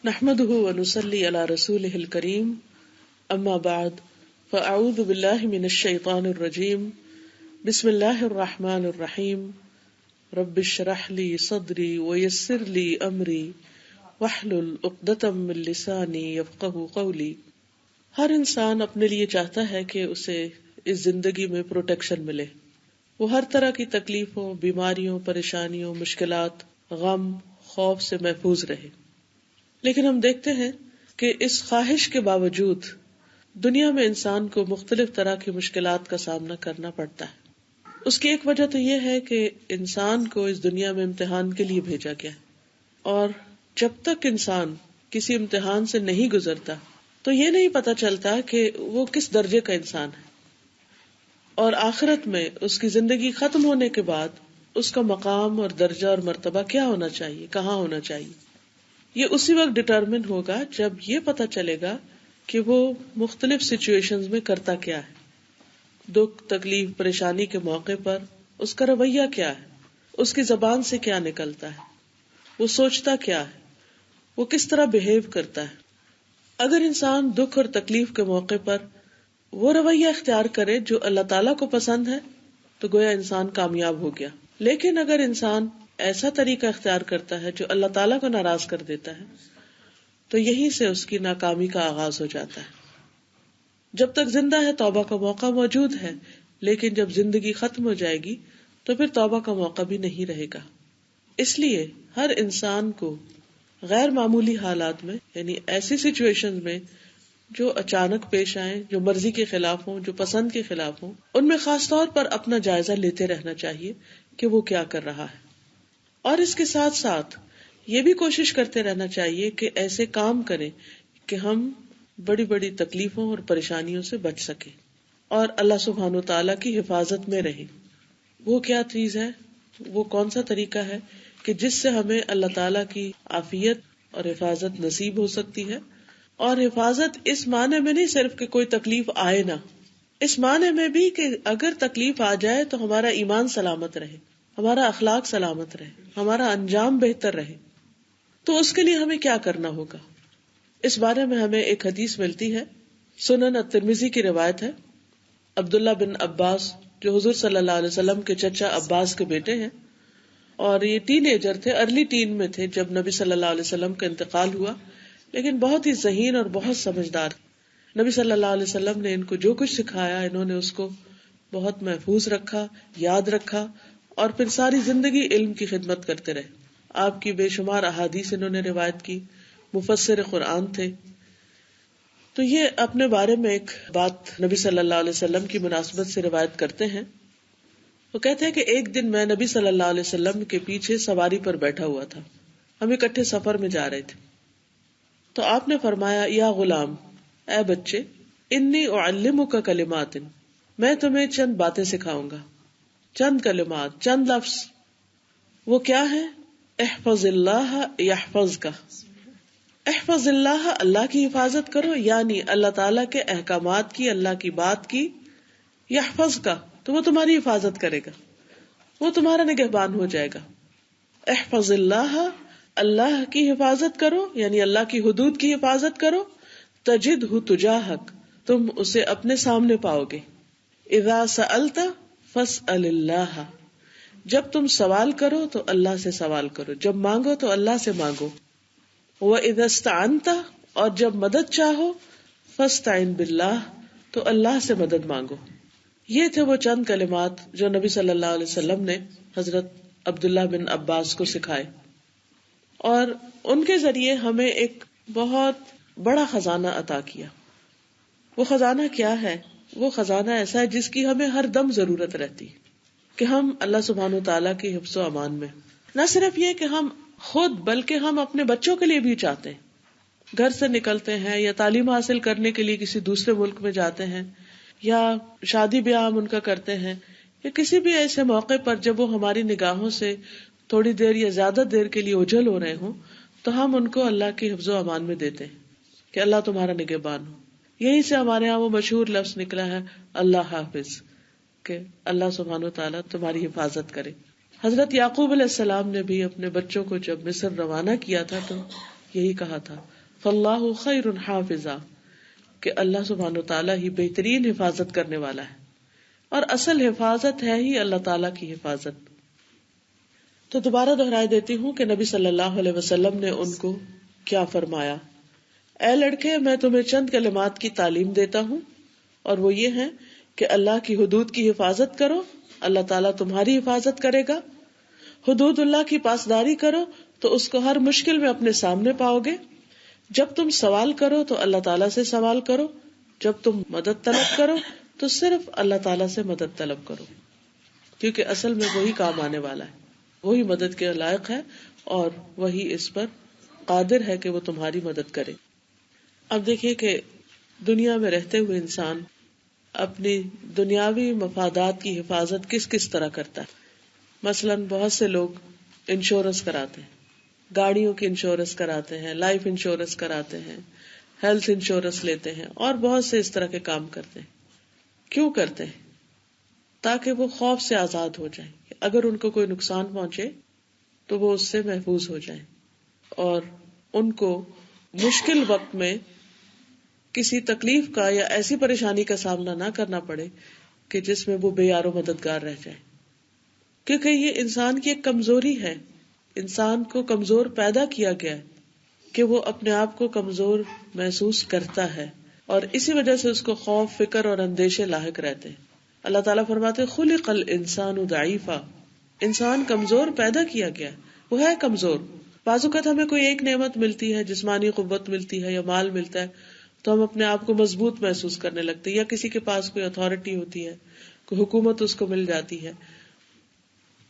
نحمده ونصلي على رسوله الكريم اما بعد فاعوذ بالله من الشيطان الرجيم بسم الله الرحمن الرحيم رب اشرح لي صدري ويسر لي امري واحلل عقدة من لساني يفقهوا قولي. ہر انسان اپنے لیے چاہتا ہے کہ اسے اس زندگی میں پروٹیکشن ملے، وہ ہر طرح کی تکلیفوں، بیماریوں، پریشانیوں، مشکلات، غم، خوف سے محفوظ رہے. لیکن ہم دیکھتے ہیں کہ اس خواہش کے باوجود دنیا میں انسان کو مختلف طرح کی مشکلات کا سامنا کرنا پڑتا ہے. اس کی ایک وجہ تو یہ ہے کہ انسان کو اس دنیا میں امتحان کے لیے بھیجا گیا ہے، اور جب تک انسان کسی امتحان سے نہیں گزرتا تو یہ نہیں پتا چلتا کہ وہ کس درجے کا انسان ہے، اور آخرت میں اس کی زندگی ختم ہونے کے بعد اس کا مقام اور درجہ اور مرتبہ کیا ہونا چاہیے، کہاں ہونا چاہیے. یہ اسی وقت ڈٹرمن ہوگا جب یہ پتا چلے گا کہ وہ مختلف سچویشنز میں کرتا کیا ہے، دکھ، تکلیف، پریشانی کے موقع پر اس کا رویہ کیا ہے، اس کی زبان سے کیا نکلتا ہے، وہ سوچتا کیا ہے، وہ کس طرح بہیو کرتا ہے. اگر انسان دکھ اور تکلیف کے موقع پر وہ رویہ اختیار کرے جو اللہ تعالیٰ کو پسند ہے تو گویا انسان کامیاب ہو گیا. لیکن اگر انسان ایسا طریقہ اختیار کرتا ہے جو اللہ تعالیٰ کو ناراض کر دیتا ہے تو یہیں سے اس کی ناکامی کا آغاز ہو جاتا ہے. جب تک زندہ ہے توبہ کا موقع موجود ہے، لیکن جب زندگی ختم ہو جائے گی تو پھر توبہ کا موقع بھی نہیں رہے گا. اس لیے ہر انسان کو غیر معمولی حالات میں، یعنی ایسی سچویشن میں جو اچانک پیش آئیں، جو مرضی کے خلاف ہوں، جو پسند کے خلاف ہوں، ان میں خاص طور پر اپنا جائزہ لیتے رہنا چاہیے کہ وہ کیا کر رہا ہے. اور اس کے ساتھ ساتھ یہ بھی کوشش کرتے رہنا چاہیے کہ ایسے کام کریں کہ ہم بڑی بڑی تکلیفوں اور پریشانیوں سے بچ سکیں اور اللہ سبحانہ وتعالیٰ کی حفاظت میں رہیں. وہ کیا چیز ہے، وہ کون سا طریقہ ہے کہ جس سے ہمیں اللہ تعالیٰ کی عافیت اور حفاظت نصیب ہو سکتی ہے. اور حفاظت اس معنی میں نہیں صرف کہ کوئی تکلیف آئے نہ، اس معنی میں بھی کہ اگر تکلیف آ جائے تو ہمارا ایمان سلامت رہے، ہمارا اخلاق سلامت رہے، ہمارا انجام بہتر رہے. تو اس کے لیے ہمیں کیا کرنا ہوگا، اس بارے میں ہمیں ایک حدیث ملتی ہے. سنن الترمذی کی روایت ہے. عبداللہ بن عباس جو حضور صلی اللہ علیہ وسلم کے چچا عباس کے بیٹے ہیں، اور یہ ٹین ایجر تھے، ارلی ٹین میں تھے جب نبی صلی اللہ علیہ وسلم کا انتقال ہوا، لیکن بہت ہی ذہین اور بہت سمجھدار. نبی صلی اللہ علیہ وسلم نے ان کو جو کچھ سکھایا انہوں نے اس کو بہت محفوظ رکھا، یاد رکھا، اور پھر ساری زندگی علم کی خدمت کرتے رہے. آپ کی بے شمار احادیث انہوں نے روایت کی، مفسر قرآن تھے. تو یہ اپنے بارے میں ایک بات نبی صلی اللہ علیہ وسلم کی مناسبت سے روایت کرتے ہیں. وہ کہتے ہیں کہ ایک دن میں نبی صلی اللہ علیہ وسلم کے پیچھے سواری پر بیٹھا ہوا تھا، ہم اکٹھے سفر میں جا رہے تھے. تو آپ نے فرمایا، یا غلام، اے بچے، انی اعلمک کلمات، میں تمہیں چند باتیں سکھاؤں گا. چند کلمات، چند لفظ. وہ کیا ہے؟ احفظ اللہ یحفظک. احفظ اللہ، اللہ کی حفاظت کرو، یعنی اللہ تعالیٰ کے احکامات کی، اللہ کی بات کی. یحفظک، تو وہ تمہاری حفاظت کرے گا، وہ تمہارا نگہبان ہو جائے گا. احفظ اللہ، اللہ کی حفاظت کرو، یعنی اللہ کی حدود کی حفاظت کرو. تجدہ تجاہک، تم اسے اپنے سامنے پاؤ گے. اذا سألت فاسأل اللہ، جب تم سوال کرو تو اللہ سے سوال کرو، جب مانگو تو اللہ سے مانگو. وَإِذَا اسْتَعَنْتَ، اور جب مدد چاہو، فَاسْتَعِنْ بِاللَّهِ، تو اللہ سے مدد مانگو. یہ تھے وہ چند کلمات جو نبی صلی اللہ علیہ وسلم نے حضرت عبداللہ بن عباس کو سکھائے، اور ان کے ذریعے ہمیں ایک بہت بڑا خزانہ عطا کیا. وہ خزانہ کیا ہے؟ وہ خزانہ ایسا ہے جس کی ہمیں ہر دم ضرورت رہتی ہے کہ ہم اللہ سبحانہ وتعالیٰ کی حفظ و امان میں، نہ صرف یہ کہ ہم خود بلکہ ہم اپنے بچوں کے لیے بھی چاہتے ہیں. گھر سے نکلتے ہیں یا تعلیم حاصل کرنے کے لیے کسی دوسرے ملک میں جاتے ہیں، یا شادی بیاہ ہم ان کا کرتے ہیں، یا کسی بھی ایسے موقع پر جب وہ ہماری نگاہوں سے تھوڑی دیر یا زیادہ دیر کے لیے اوجھل ہو رہے ہوں تو ہم ان کو اللہ کی حفظ و امان میں دیتے ہیں کہ اللہ تمہارا نگہبان ہو. یہیں سے ہمارے ہاں وہ مشہور لفظ نکلا ہے اللہ حافظ، کہ اللہ سبحانہ وتعالیٰ تمہاری حفاظت کرے. حضرت یعقوب علیہ السلام نے بھی اپنے بچوں کو جب مصر روانہ کیا تھا تو یہی کہا تھا فاللہ خیر حافظا، کہ اللہ سبحانہ وتعالیٰ ہی بہترین حفاظت کرنے والا ہے، اور اصل حفاظت ہے ہی اللہ تعالیٰ کی حفاظت۔ تو دوبارہ دہرائی دیتی ہوں کہ نبی صلی اللہ علیہ وسلم نے ان کو کیا فرمایا، اے لڑکے میں تمہیں چند کلمات کی تعلیم دیتا ہوں، اور وہ یہ ہیں کہ اللہ کی حدود کی حفاظت کرو، اللہ تعالیٰ تمہاری حفاظت کرے گا۔ حدود اللہ کی پاسداری کرو تو اس کو ہر مشکل میں اپنے سامنے پاؤ گے۔ جب تم سوال کرو تو اللہ تعالیٰ سے سوال کرو، جب تم مدد طلب کرو تو صرف اللہ تعالیٰ سے مدد طلب کرو، کیونکہ اصل میں وہی کام آنے والا ہے، وہی مدد کے لائق ہے، اور وہی اس پر قادر ہے کہ وہ تمہاری مدد کرے۔ اب دیکھیے کہ دنیا میں رہتے ہوئے انسان اپنی دنیاوی مفادات کی حفاظت کس کس طرح کرتا ہے۔ مثلاً بہت سے لوگ انشورنس کراتے ہیں، گاڑیوں کی انشورنس کراتے ہیں، لائف انشورنس کراتے ہیں، ہیلتھ انشورنس لیتے ہیں، اور بہت سے اس طرح کے کام کرتے ہیں۔ کیوں کرتے ہیں؟ تاکہ وہ خوف سے آزاد ہو جائیں، اگر ان کو کوئی نقصان پہنچے تو وہ اس سے محفوظ ہو جائیں، اور ان کو مشکل وقت میں کسی تکلیف کا یا ایسی پریشانی کا سامنا نہ کرنا پڑے کہ جس میں وہ بے یار و مددگار رہ جائے، کیونکہ یہ انسان کی ایک کمزوری ہے۔ انسان کو کمزور پیدا کیا گیا ہے کہ وہ اپنے آپ کو کمزور محسوس کرتا ہے، اور اسی وجہ سے اس کو خوف، فکر اور اندیشے لاحق رہتے ہیں۔ اللہ تعالیٰ فرماتے خلق الانسان ضعیفا، انسان کمزور پیدا کیا گیا ہے، وہ ہے کمزور۔ بعض اوقات ہمیں کوئی ایک نعمت ملتی ہے، جسمانی قوت ملتی ہے یا مال ملتا ہے، تو ہم اپنے آپ کو مضبوط محسوس کرنے لگتے ہیں، یا کسی کے پاس کوئی اتھارٹی ہوتی ہے، کوئی حکومت اس کو مل جاتی ہے،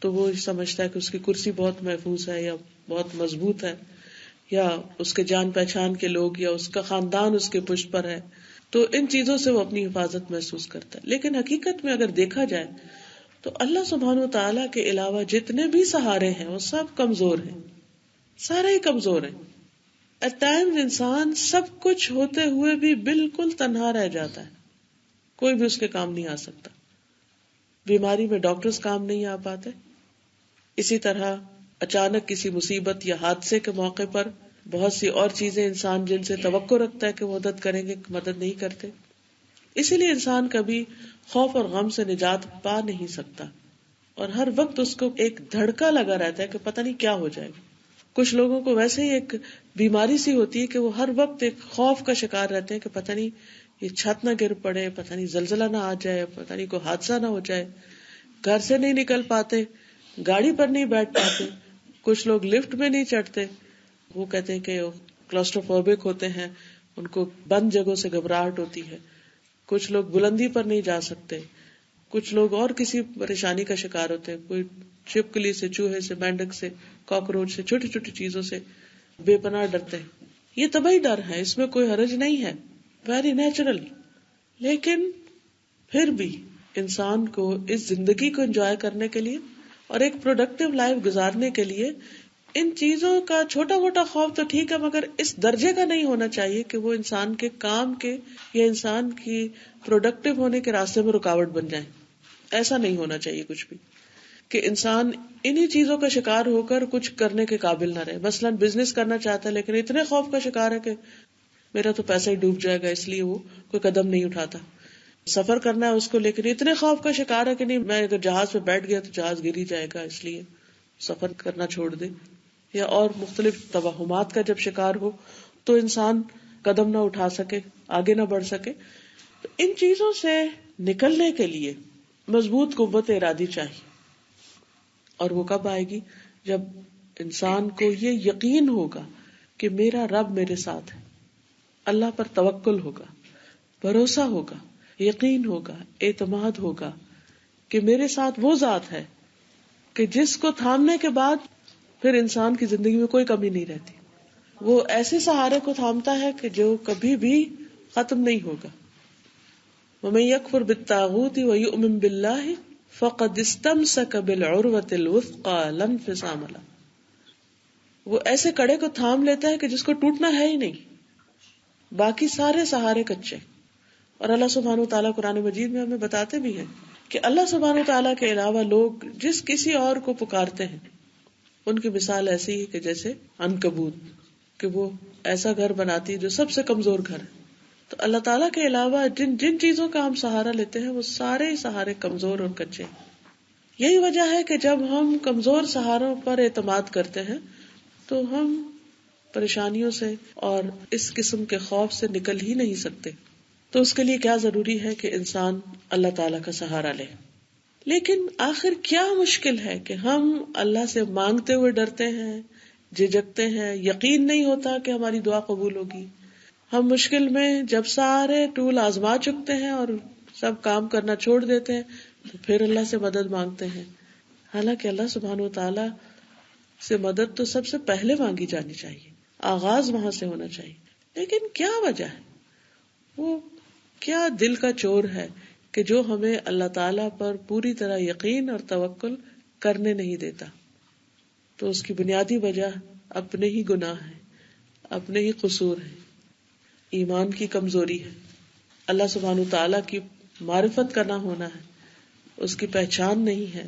تو وہ سمجھتا ہے کہ اس کی کرسی بہت محفوظ ہے یا بہت مضبوط ہے، یا اس کے جان پہچان کے لوگ یا اس کا خاندان اس کے پشت پر ہے، تو ان چیزوں سے وہ اپنی حفاظت محسوس کرتا ہے۔ لیکن حقیقت میں اگر دیکھا جائے تو اللہ سبحانہ و تعالیٰ کے علاوہ جتنے بھی سہارے ہیں وہ سب کمزور ہیں، سارے ہی کمزور ہیں۔ ایٹ ٹائمز انسان سب کچھ ہوتے ہوئے بھی بالکل تنہا رہ جاتا ہے، کوئی بھی اس کے کام نہیں آ سکتا۔ بیماری میں ڈاکٹرز کام نہیں آ پاتے، اسی طرح اچانک کسی مصیبت یا حادثے کے موقع پر بہت سی اور چیزیں انسان جن سے توقع رکھتا ہے کہ مدد کریں گے، مدد نہیں کرتے۔ اسی لیے انسان کبھی خوف اور غم سے نجات پا نہیں سکتا، اور ہر وقت اس کو ایک دھڑکا لگا رہتا ہے کہ پتہ نہیں کیا ہو جائے گا۔ کچھ لوگوں کو ویسے ہی ایک بیماری سی ہوتی ہے کہ وہ ہر وقت ایک خوف کا شکار رہتے ہیں کہ پتہ نہیں یہ چھت نہ گر پڑے، پتہ نہیں زلزلہ نہ آ جائے، پتہ نہیں کوئی حادثہ نہ ہو جائے، گھر سے نہیں نکل پاتے، گاڑی پر نہیں بیٹھ پاتے، کچھ لوگ لفٹ میں نہیں چڑھتے، وہ کہتے ہیں کہ کلاسٹروفوبک ہوتے ہیں، ان کو بند جگہوں سے گھبراہٹ ہوتی ہے، کچھ لوگ بلندی پر نہیں جا سکتے، کچھ لوگ اور کسی پریشانی کا شکار ہوتے ہیں، کوئی چھپکلی سے، چوہے سے، مینڈک سے، کاکروچ سے، چھوٹی چھوٹی چیزوں سے بے پناہ ڈرتے ہیں۔ یہ طبعی ڈر ہے، اس میں کوئی حرج نہیں ہے، ویری نیچرل۔ لیکن پھر بھی انسان کو اس زندگی کو انجوائے کرنے کے لیے اور ایک پروڈکٹیو لائف گزارنے کے لیے ان چیزوں کا چھوٹا موٹا خوف تو ٹھیک ہے، مگر اس درجے کا نہیں ہونا چاہیے کہ وہ انسان کے کام کے یا انسان کی پروڈکٹیو ہونے کے راستے میں رکاوٹ بن جائے۔ ایسا نہیں ہونا چاہیے کچھ بھی، کہ انسان انہی چیزوں کا شکار ہو کر کچھ کرنے کے قابل نہ رہے۔ مثلاً بزنس کرنا چاہتا ہے لیکن اتنے خوف کا شکار ہے کہ میرا تو پیسہ ہی ڈوب جائے گا، اس لیے وہ کوئی قدم نہیں اٹھاتا۔ سفر کرنا ہے اس کو، لیکن اتنے خوف کا شکار ہے کہ نہیں، میں اگر جہاز پہ بیٹھ گیا تو جہاز گر ہی جائے گا، اس لیے سفر کرنا چھوڑ دے۔ یا اور مختلف توہمات کا جب شکار ہو تو انسان قدم نہ اٹھا سکے، آگے نہ بڑھ سکے۔ تو ان چیزوں سے نکلنے کے لیے مضبوط قوت ارادی چاہیے، اور وہ کب آئے گی؟ جب انسان کو یہ یقین ہوگا کہ میرا رب میرے ساتھ ہے، اللہ پر توکل ہوگا، بھروسہ ہوگا، یقین ہوگا، اعتماد ہوگا کہ میرے ساتھ وہ ذات ہے کہ جس کو تھامنے کے بعد پھر انسان کی زندگی میں کوئی کمی نہیں رہتی۔ وہ ایسے سہارے کو تھامتا ہے کہ جو کبھی بھی ختم نہیں ہوگا۔ وَمَن يَكْفُرْ بِالطَّاغُوتِ وَيُؤْمِن بِاللَّهِ فَقَدِ اسْتَمْسَكَ بِالْعُرْوَةِ الْوُثْقَىٰ لَا انفصام لَهَا۔ وہ ایسے کڑے کو تھام لیتا ہے کہ جس کو ٹوٹنا ہے ہی نہیں، باقی سارے سہارے کچے۔ اور اللہ سبحانہ وتعالیٰ قرآن مجید میں ہمیں بتاتے بھی ہیں کہ اللہ سبحانہ وتعالیٰ کے علاوہ لوگ جس کسی اور کو پکارتے ہیں ان کی مثال ایسی ہے کہ جیسے عنکبوت، کہ وہ ایسا گھر بناتی ہے جو سب سے کمزور گھر ہے. تو اللہ تعالیٰ کے علاوہ جن جن چیزوں کا ہم سہارا لیتے ہیں وہ سارے ہی سہارے کمزور اور کچے ہیں. یہی وجہ ہے کہ جب ہم کمزور سہاروں پر اعتماد کرتے ہیں تو ہم پریشانیوں سے اور اس قسم کے خوف سے نکل ہی نہیں سکتے. تو اس کے لیے کیا ضروری ہے کہ انسان اللہ تعالیٰ کا سہارا لے. لیکن آخر کیا مشکل ہے کہ ہم اللہ سے مانگتے ہوئے ڈرتے ہیں، جھجکتے ہیں، یقین نہیں ہوتا کہ ہماری دعا قبول ہوگی. ہم مشکل میں جب سارے ٹول آزما چکتے ہیں اور سب کام کرنا چھوڑ دیتے ہیں تو پھر اللہ سے مدد مانگتے ہیں. حالانکہ اللہ سبحانہ و تعالیٰ سے مدد تو سب سے پہلے مانگی جانی چاہیے، آغاز وہاں سے ہونا چاہیے. لیکن کیا وجہ ہے، وہ کیا دل کا چور ہے کہ جو ہمیں اللہ تعالیٰ پر پوری طرح یقین اور توکل کرنے نہیں دیتا؟ تو اس کی بنیادی وجہ اپنے ہی گناہ ہے، اپنے ہی قصور ہے، ایمان کی کمزوری ہے، اللہ سبحانہ تعالیٰ کی معرفت کا نہ ہونا ہے، اس کی پہچان نہیں ہے،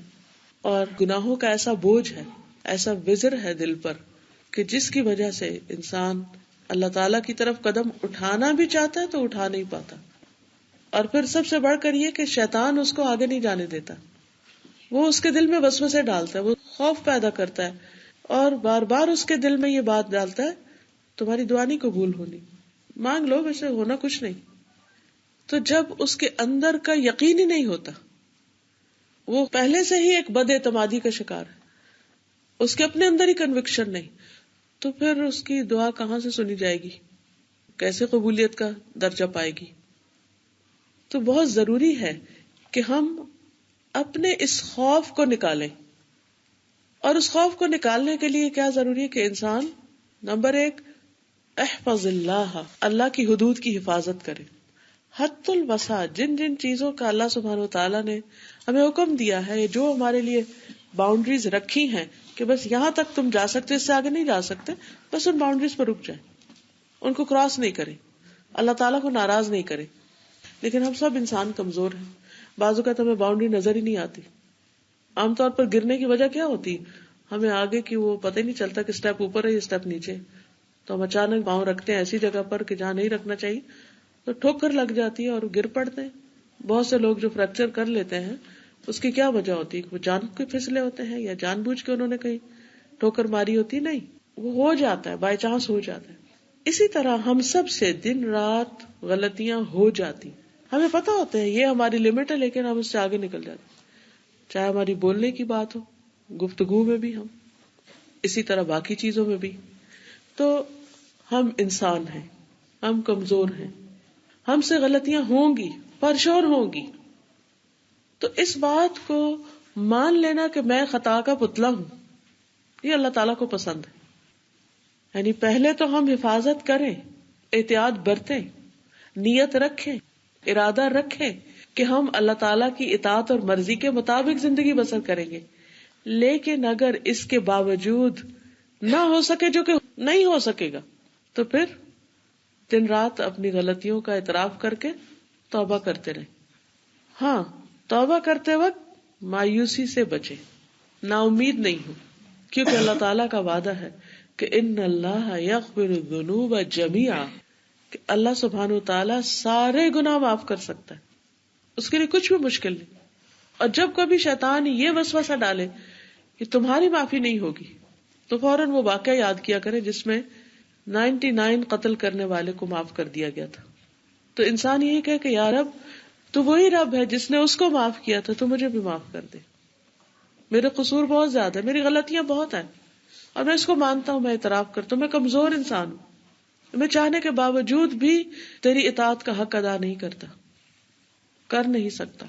اور گناہوں کا ایسا بوجھ ہے، ایسا وزر ہے دل پر کہ جس کی وجہ سے انسان اللہ تعالیٰ کی طرف قدم اٹھانا بھی چاہتا ہے تو اٹھا نہیں پاتا. اور پھر سب سے بڑھ کر یہ کہ شیطان اس کو آگے نہیں جانے دیتا، وہ اس کے دل میں وسوسے ڈالتا ہے، وہ خوف پیدا کرتا ہے اور بار بار اس کے دل میں یہ بات ڈالتا ہے تمہاری دعا نہیں قبول ہونی، مانگ لو ویسے ہونا کچھ نہیں. تو جب اس کے اندر کا یقین ہی نہیں ہوتا، وہ پہلے سے ہی ایک بد اعتمادی کا شکار ہے، اس کے اپنے اندر ہی کنوکشن نہیں، تو پھر اس کی دعا کہاں سے سنی جائے گی، کیسے قبولیت کا درجہ پائے گی؟ تو بہت ضروری ہے کہ ہم اپنے اس خوف کو نکالیں. اور اس خوف کو نکالنے کے لیے کیا ضروری ہے کہ انسان نمبر 1 احفظ اللہ، اللہ کی حدود کی حفاظت کرے. حد الوسع، جن جن چیزوں کا اللہ سبحانہ و تعالیٰ نے ہمیں حکم دیا ہے، جو ہمارے لیے باؤنڈریز رکھی ہیں کہ بس یہاں تک تم جا سکتے، اس سے آگے نہیں جا سکتے، بس ان باؤنڈریز پر رک جائیں، ان کو کراس نہیں کریں، اللہ تعالیٰ کو ناراض نہیں کریں. لیکن ہم سب انسان کمزور ہیں، بعض اوقات ہمیں باؤنڈری نظر ہی نہیں آتی. عام طور پر گرنے کی وجہ کیا ہوتی، ہمیں آگے کی وہ پتہ ہی نہیں چلتا کہ سٹیپ اوپر ہے یا سٹیپ نیچے، تو ہم اچانک پاؤں رکھتے ہیں ایسی جگہ پر کہ جہاں نہیں رکھنا چاہیے، تو ٹھوکر لگ جاتی ہے اور گر پڑتے ہیں. بہت سے لوگ جو فریکچر کر لیتے ہیں اس کی کیا وجہ ہوتی ہے، وہ جان کے پھسلے ہوتے ہیں یا جان بوجھ کے انہوں نے کہیں ٹھوکر ماری ہوتی؟ نہیں، وہ ہو جاتا ہے، بائی چانس ہو جاتا ہے. اسی طرح ہم سب سے دن رات غلطیاں ہو جاتی، ہمیں پتا ہوتا ہے یہ ہماری لمٹ ہے، لیکن ہم اس سے آگے نکل جاتے، چاہے ہماری بولنے کی بات ہو، گفتگو میں بھی ہم، اسی طرح باقی چیزوں میں بھی. تو ہم انسان ہیں، ہم کمزور ہیں، ہم سے غلطیاں ہوں گی، پرشور ہوں گی. تو اس بات کو مان لینا کہ میں خطا کا پتلا ہوں، یہ اللہ تعالیٰ کو پسند ہے. یعنی پہلے تو ہم حفاظت کریں، احتیاط برتیں، نیت رکھیں، ارادہ رکھیں کہ ہم اللہ تعالیٰ کی اطاعت اور مرضی کے مطابق زندگی بسر کریں گے. لیکن اگر اس کے باوجود نہ ہو سکے، جو کہ نہیں ہو سکے گا، تو پھر دن رات اپنی غلطیوں کا اعتراف کر کے توبہ کرتے رہیں. ہاں، توبہ کرتے وقت مایوسی سے بچے، نا امید نہیں ہو، کیونکہ اللہ تعالیٰ کا وعدہ ہے کہ ان اللہ یغفر الذنوب جميعا، کہ اللہ سبحانہ و تعالیٰ سارے گناہ معاف کر سکتا ہے، اس کے لیے کچھ بھی مشکل نہیں. اور جب کبھی شیطان یہ وسوسہ ڈالے کہ تمہاری معافی نہیں ہوگی، تو فوراً وہ واقعہ یاد کیا کرے جس میں 99 قتل کرنے والے کو معاف کر دیا گیا تھا. تو انسان یہی کہے کہ یا رب، تو وہی رب ہے جس نے اس کو معاف کیا تھا، تو مجھے بھی معاف کر دے. میرے قصور بہت زیادہ ہے، میری غلطیاں بہت ہیں، اور میں اس کو مانتا ہوں، میں اعتراف کرتا ہوں، میں کمزور انسان ہوں، میں چاہنے کے باوجود بھی تیری اطاعت کا حق ادا نہیں کرتا، کر نہیں سکتا،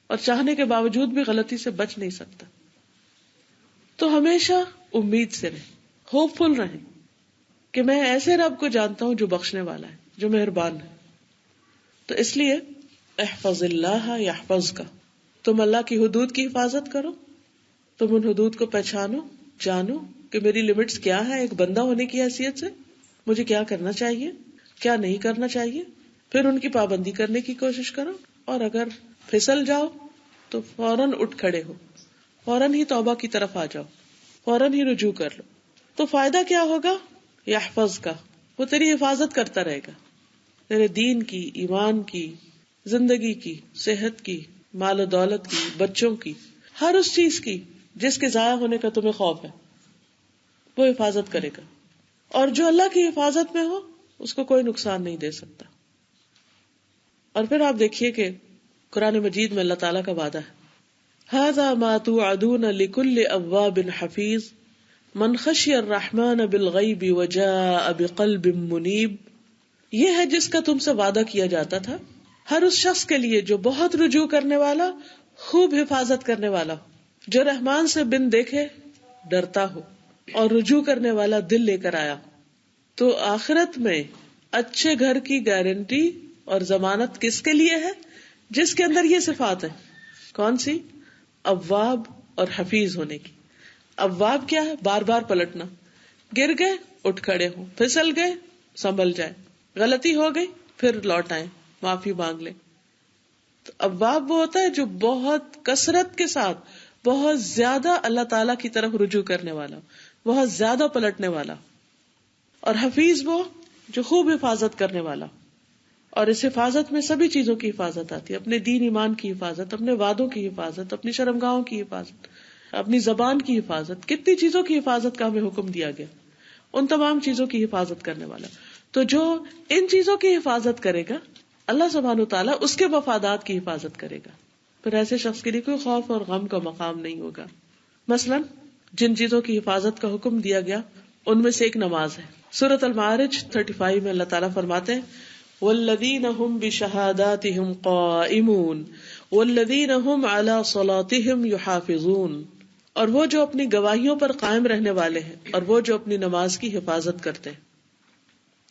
اور چاہنے کے باوجود بھی غلطی سے بچ نہیں سکتا. تو ہمیشہ امید سے رہیں، ہوپ فل رہیں کہ میں ایسے رب کو جانتا ہوں جو بخشنے والا ہے، جو مہربان ہے. تو اس لیے احفظ اللہ یحفظ کا، تم اللہ کی حدود کی حفاظت کرو، تم ان حدود کو پہچانو، جانو کہ میری لمٹس کیا ہے، ایک بندہ ہونے کی حیثیت سے مجھے کیا کرنا چاہیے، کیا نہیں کرنا چاہیے، پھر ان کی پابندی کرنے کی کوشش کرو. اور اگر پھسل جاؤ تو فوراً اٹھ کھڑے ہو، فوراً ہی توبہ کی طرف آ جاؤ، فوراً ہی رجوع کر لو. تو فائدہ کیا ہوگا یحفظ کا، وہ تیری حفاظت کرتا رہے گا، تیرے دین کی، ایمان کی، زندگی کی، صحت کی، مال و دولت کی، بچوں کی، ہر اس چیز کی جس کے ضائع ہونے کا تمہیں خوف ہے، وہ حفاظت کرے گا. اور جو اللہ کی حفاظت میں ہو اس کو کوئی نقصان نہیں دے سکتا. اور پھر آپ دیکھیے کہ قرآن مجید میں اللہ تعالیٰ کا وعدہ ہے، هذا ما توعدون لكل اواب حفیظ من خشی الرحمن بالغیب وجاء بقلب منیب. یہ ہے جس کا تم سے وعدہ کیا جاتا تھا ہر اس شخص کے لیے جو بہت رجوع کرنے والا، خوب حفاظت کرنے والا ہو، جو رحمان سے بن دیکھے ڈرتا ہو اور رجوع کرنے والا دل لے کر آیا ہو. تو آخرت میں اچھے گھر کی گارنٹی اور ضمانت کس کے لیے ہے؟ جس کے اندر یہ صفات ہیں. کون سی؟ اواب اور حفیظ ہونے کی. اواب کیا ہے؟ بار بار پلٹنا، گر گئے اٹھ کھڑے ہوں، پھسل گئے سنبھل جائے، غلطی ہو گئی پھر لوٹ آئے، معافی مانگ لے. تو اواب وہ ہوتا ہے جو بہت کثرت کے ساتھ بہت زیادہ اللہ تعالی کی طرف رجوع کرنے والا، بہت زیادہ پلٹنے والا. اور حفیظ وہ جو خوب حفاظت کرنے والا. اور اس حفاظت میں سبھی چیزوں کی حفاظت آتی ہے، اپنے دین ایمان کی حفاظت، اپنے وعدوں کی حفاظت، اپنی شرمگاہوں کی حفاظت، اپنی زبان کی حفاظت. کتنی چیزوں کی حفاظت کا ہمیں حکم دیا گیا، ان تمام چیزوں کی حفاظت کرنے والا. تو جو ان چیزوں کی حفاظت کرے گا اللہ سبحانہ وتعالیٰ اس کے مفادات کی حفاظت کرے گا. پھر ایسے شخص کے لیے کوئی خوف اور غم کا مقام نہیں ہوگا. مثلاً جن چیزوں کی حفاظت کا حکم دیا گیا ان میں سے ایک نماز ہے. سورۃ المعارج 35 میں اللہ تعالیٰ فرماتے ہیں والذین هم بشہاداتهم قائمون والذین هم علی صلاتهم یحافظون. اور وہ جو اپنی گواہیوں پر قائم رہنے والے ہیں اور وہ جو اپنی نماز کی حفاظت کرتے ہیں.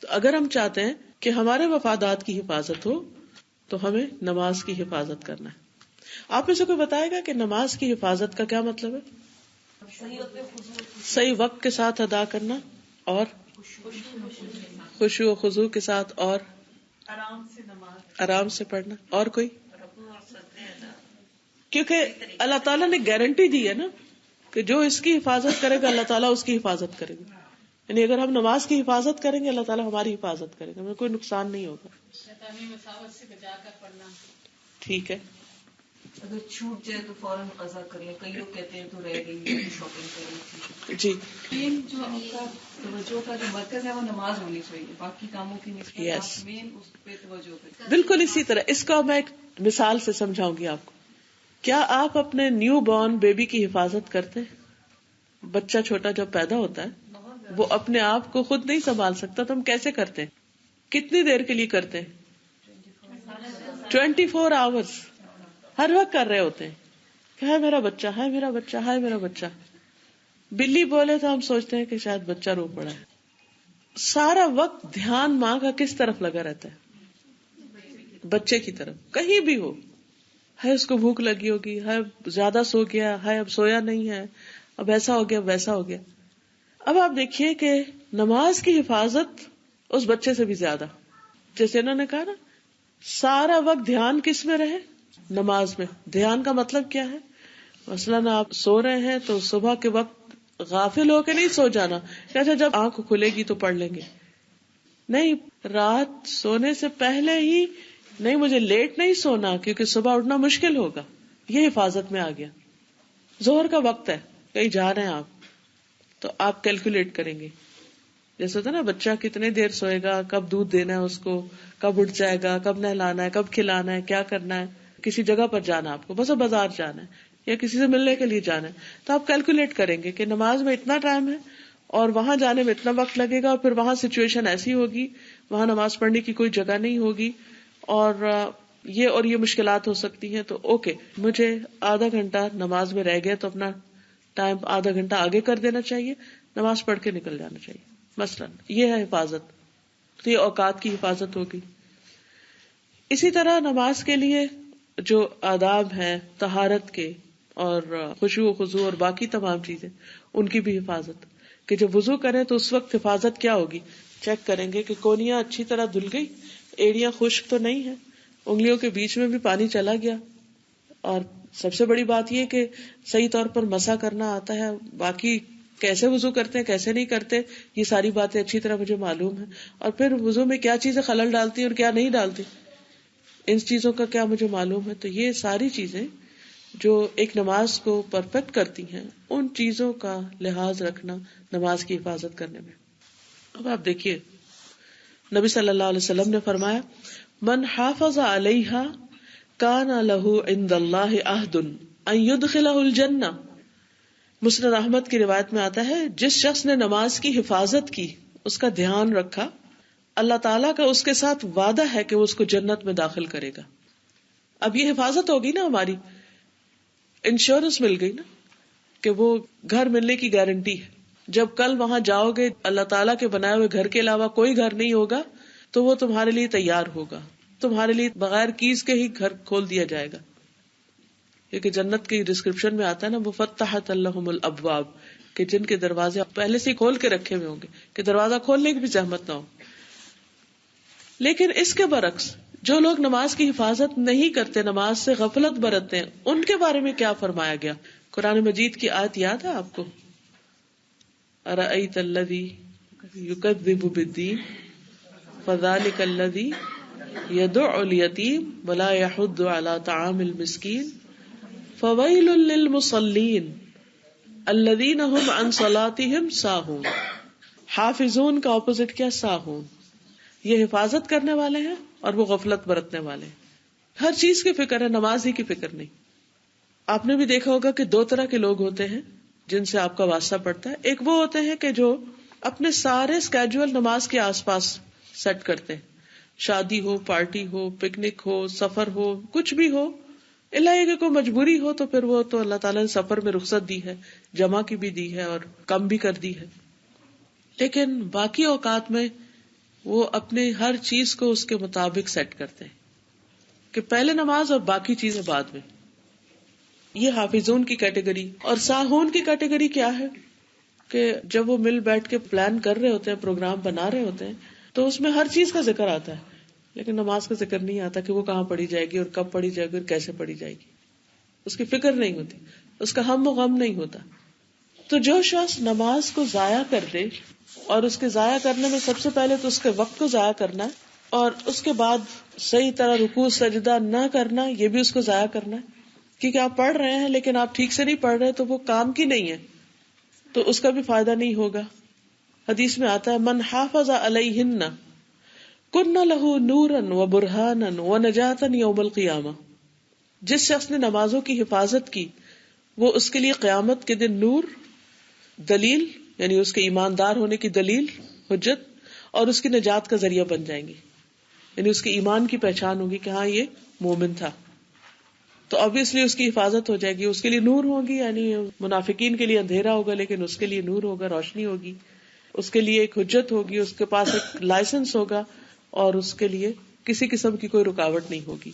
تو اگر ہم چاہتے ہیں کہ ہمارے مفادات کی حفاظت ہو تو ہمیں نماز کی حفاظت کرنا ہے. آپ میں سے کوئی بتائے گا کہ نماز کی حفاظت کا کیا مطلب ہے؟ صحیح وقت کے ساتھ ادا کرنا، اور خشوع و خضوع کے ساتھ، اور آرام سے پڑھنا. اور کوئی؟ کیونکہ اللہ تعالیٰ نے گارنٹی دی ہے نا کہ جو اس کی حفاظت کرے گا اللہ تعالیٰ اس کی حفاظت کرے گا. یعنی اگر ہم نماز کی حفاظت کریں گے اللہ تعالیٰ ہماری حفاظت کرے گا، ہمیں کوئی نقصان نہیں ہوگا. ٹھیک ہے. اگر چھوٹ جائے تو فوراً قضا کر لیں. کئی لوگ کہتے ہیں تو رہ گئی شاپنگ کریں. جی، مین جو آپ کا توجہ کا جو مرکز ہے وہ نماز ہونی چاہیے، باقی کاموں کی نسبت آپ مین اس پہ توجہ کریں. بالکل اسی طرح اس کا میں ایک مثال سے سمجھاؤں گی آپ کو. کیا آپ اپنے نیو بورن بیبی کی حفاظت کرتے ہیں؟ بچہ چھوٹا جب پیدا ہوتا ہے وہ اپنے آپ کو خود نہیں سنبھال سکتا، تو ہم کیسے کرتے ہیں؟ کتنی دیر کے لیے کرتے ہیں؟ 24 آورز ہر وقت کر رہے ہوتے ہیں کہ ہے میرا بچہ، ہے میرا بچہ، ہے میرا بچہ. بلی بولے تو ہم سوچتے ہیں کہ شاید بچہ رو پڑا ہے. سارا وقت دھیان ماں کا کس طرف لگا رہتا ہے؟ بچے کی طرف. کہیں بھی ہو، ہے اس کو بھوک لگی ہوگی، ہے زیادہ سو گیا، ہے اب سویا نہیں ہے، اب ایسا ہو گیا ویسا ہو گیا. اب آپ دیکھیے کہ نماز کی حفاظت اس بچے سے بھی زیادہ، جیسے انہوں نے کہا نا سارا وقت دھیان کس میں رہے؟ نماز میں. دھیان کا مطلب کیا ہے؟ مثلاً آپ سو رہے ہیں تو صبح کے وقت غافل ہو کے نہیں سو جانا کہ اچھا جب آنکھ کھلے گی تو پڑھ لیں گے. نہیں، رات سونے سے پہلے ہی نہیں، مجھے لیٹ نہیں سونا کیونکہ صبح اٹھنا مشکل ہوگا. یہ حفاظت میں آ گیا. ظہر کا وقت ہے، کہیں جا رہے ہیں آپ تو آپ کیلکولیٹ کریں گے. جیسے ہوتا ہے نا بچہ کتنے دیر سوئے گا، کب دودھ دینا ہے اس کو، کب اٹھ جائے گا، کب نہلانا ہے، کب کھلانا ہے، کیا کرنا ہے. کسی جگہ پر جانا آپ کو، بس بازار جانا ہے یا کسی سے ملنے کے لیے جانا ہے، تو آپ کیلکولیٹ کریں گے کہ نماز میں اتنا ٹائم ہے اور وہاں جانے میں اتنا وقت لگے گا، اور پھر وہاں سچویشن ایسی ہوگی، وہاں نماز پڑھنے کی کوئی جگہ نہیں ہوگی اور یہ مشکلات ہو سکتی ہیں. تو اوکے، مجھے آدھا گھنٹہ نماز میں رہ گیا تو اپنا ٹائم آدھا گھنٹہ آگے کر دینا چاہیے، نماز پڑھ کے نکل جانا چاہیے. مثلا یہ ہے حفاظت. تو یہ اوقات کی حفاظت ہوگی. اسی طرح نماز کے لیے جو آداب ہیں طہارت کے اور خشوع و خضوع اور باقی تمام چیزیں، ان کی بھی حفاظت. کہ جب وضو کریں تو اس وقت حفاظت کیا ہوگی؟ چیک کریں گے کہ کونیاں اچھی طرح دھل گئی، ایڑیاں خشک تو نہیں ہے، انگلیوں کے بیچ میں بھی پانی چلا گیا. اور سب سے بڑی بات یہ کہ صحیح طور پر مسح کرنا آتا ہے. باقی کیسے وضو کرتے ہیں کیسے نہیں کرتے، یہ ساری باتیں اچھی طرح مجھے معلوم ہیں. اور پھر وضو میں کیا چیزیں خلل ڈالتی ہیں اور کیا نہیں ڈالتی، ان چیزوں کا کیا مجھے معلوم ہے. تو یہ ساری چیزیں جو ایک نماز کو پرفیکٹ کرتی ہیں، ان چیزوں کا لحاظ رکھنا نماز کی حفاظت کرنے میں. اب آپ دیکھیے نبی صلی اللہ علیہ وسلم نے فرمایا من حافظ علیہا کان لہ عند اللہ عہد ان یدخلہ الجنہ. مسند احمد کی روایت میں آتا ہے جس شخص نے نماز کی حفاظت کی، اس کا دھیان رکھا، اللہ تعالیٰ کا اس کے ساتھ وعدہ ہے کہ وہ اس کو جنت میں داخل کرے گا. اب یہ حفاظت ہوگی نا، ہماری انشورنس مل گئی نا کہ وہ گھر ملنے کی گارنٹی ہے. جب کل وہاں جاؤ گے اللہ تعالیٰ کے بنائے ہوئے گھر کے علاوہ کوئی گھر نہیں ہوگا تو وہ تمہارے لیے تیار ہوگا، تمہارے لیے بغیر کیز کے ہی گھر کھول دیا جائے گا. کیونکہ جنت کی ڈسکرپشن میں آتا ہے نا مفتحت لہم الابواب، کہ جن کے دروازے پہلے سے کھول کے رکھے ہوئے ہوں گے کہ دروازہ کھولنے کی بھی زحمت نہ ہو. لیکن اس کے برعکس جو لوگ نماز کی حفاظت نہیں کرتے، نماز سے غفلت برتتے ہیں، ان کے بارے میں کیا فرمایا گیا؟ قرآن مجید کی آیت یاد ہے آپ کو؟ ارأیت الذی یکذب بالدین فذلک الذی یدع الیتیم ولا یحض علی طعام المسکین فویل للمصلین الذین هم عن صلاتهم ساہون. حافظون کا اپوزٹ کیا؟ ساہون. یہ حفاظت کرنے والے ہیں اور وہ غفلت برتنے والے ہیں. ہر چیز کی فکر ہے، نماز ہی کی فکر نہیں. آپ نے بھی دیکھا ہوگا کہ دو طرح کے لوگ ہوتے ہیں جن سے آپ کا واسطہ پڑتا ہے. ایک وہ ہوتے ہیں کہ جو اپنے سارے اسکیجول نماز کے آس پاس سیٹ کرتے ہیں، شادی ہو، پارٹی ہو، پکنک ہو، سفر ہو، کچھ بھی ہو، اللہ یہ کہ کوئی مجبوری ہو تو پھر وہ تو اللہ تعالیٰ نے سفر میں رخصت دی ہے، جمع کی بھی دی ہے اور کم بھی کر دی ہے. لیکن باقی اوقات میں وہ اپنے ہر چیز کو اس کے مطابق سیٹ کرتے ہیں کہ پہلے نماز اور باقی چیزیں بعد میں. یہ حافظون کی کیٹیگری. اور ساہون کی کیٹیگری کیا ہے کہ جب وہ مل بیٹھ کے پلان کر رہے ہوتے ہیں، پروگرام بنا رہے ہوتے ہیں، تو اس میں ہر چیز کا ذکر آتا ہے لیکن نماز کا ذکر نہیں آتا کہ وہ کہاں پڑھی جائے گی اور کب پڑھی جائے گی اور کیسے پڑھی جائے گی. اس کی فکر نہیں ہوتی، اس کا ہم و غم نہیں ہوتا. تو جو شخص نماز کو ضائع کر دے، اور اس کے ضائع کرنے میں سب سے پہلے تو اس کے وقت کو ضائع کرنا ہے، اور اس کے بعد صحیح طرح رکوع سجدہ نہ کرنا، یہ بھی اس کو ضائع کرنا ہے. کیونکہ آپ پڑھ رہے ہیں لیکن آپ ٹھیک سے نہیں پڑھ رہے تو وہ کام کی نہیں ہے، تو اس کا بھی فائدہ نہیں ہوگا. حدیث میں آتا ہے من حافظ علیہن کن لہ نورا و برہانا و نجاتا یوم القیامہ. جس شخص نے نمازوں کی حفاظت کی وہ اس کے لیے قیامت کے دن نور، دلیل یعنی اس کے ایماندار ہونے کی دلیل، حجت، اور اس کی نجات کا ذریعہ بن جائیں گے. یعنی اس کے ایمان کی پہچان ہوگی کہ ہاں یہ مومن تھا، تو obviously اس کی حفاظت ہو جائے گی. اس کے لیے نور ہوگی، یعنی منافقین کے لیے اندھیرا ہوگا لیکن اس کے لیے نور ہوگا، روشنی ہوگی. اس کے لیے ایک حجت ہوگی، اس کے پاس ایک لائسنس ہوگا اور اس کے لیے کسی قسم کی کوئی رکاوٹ نہیں ہوگی.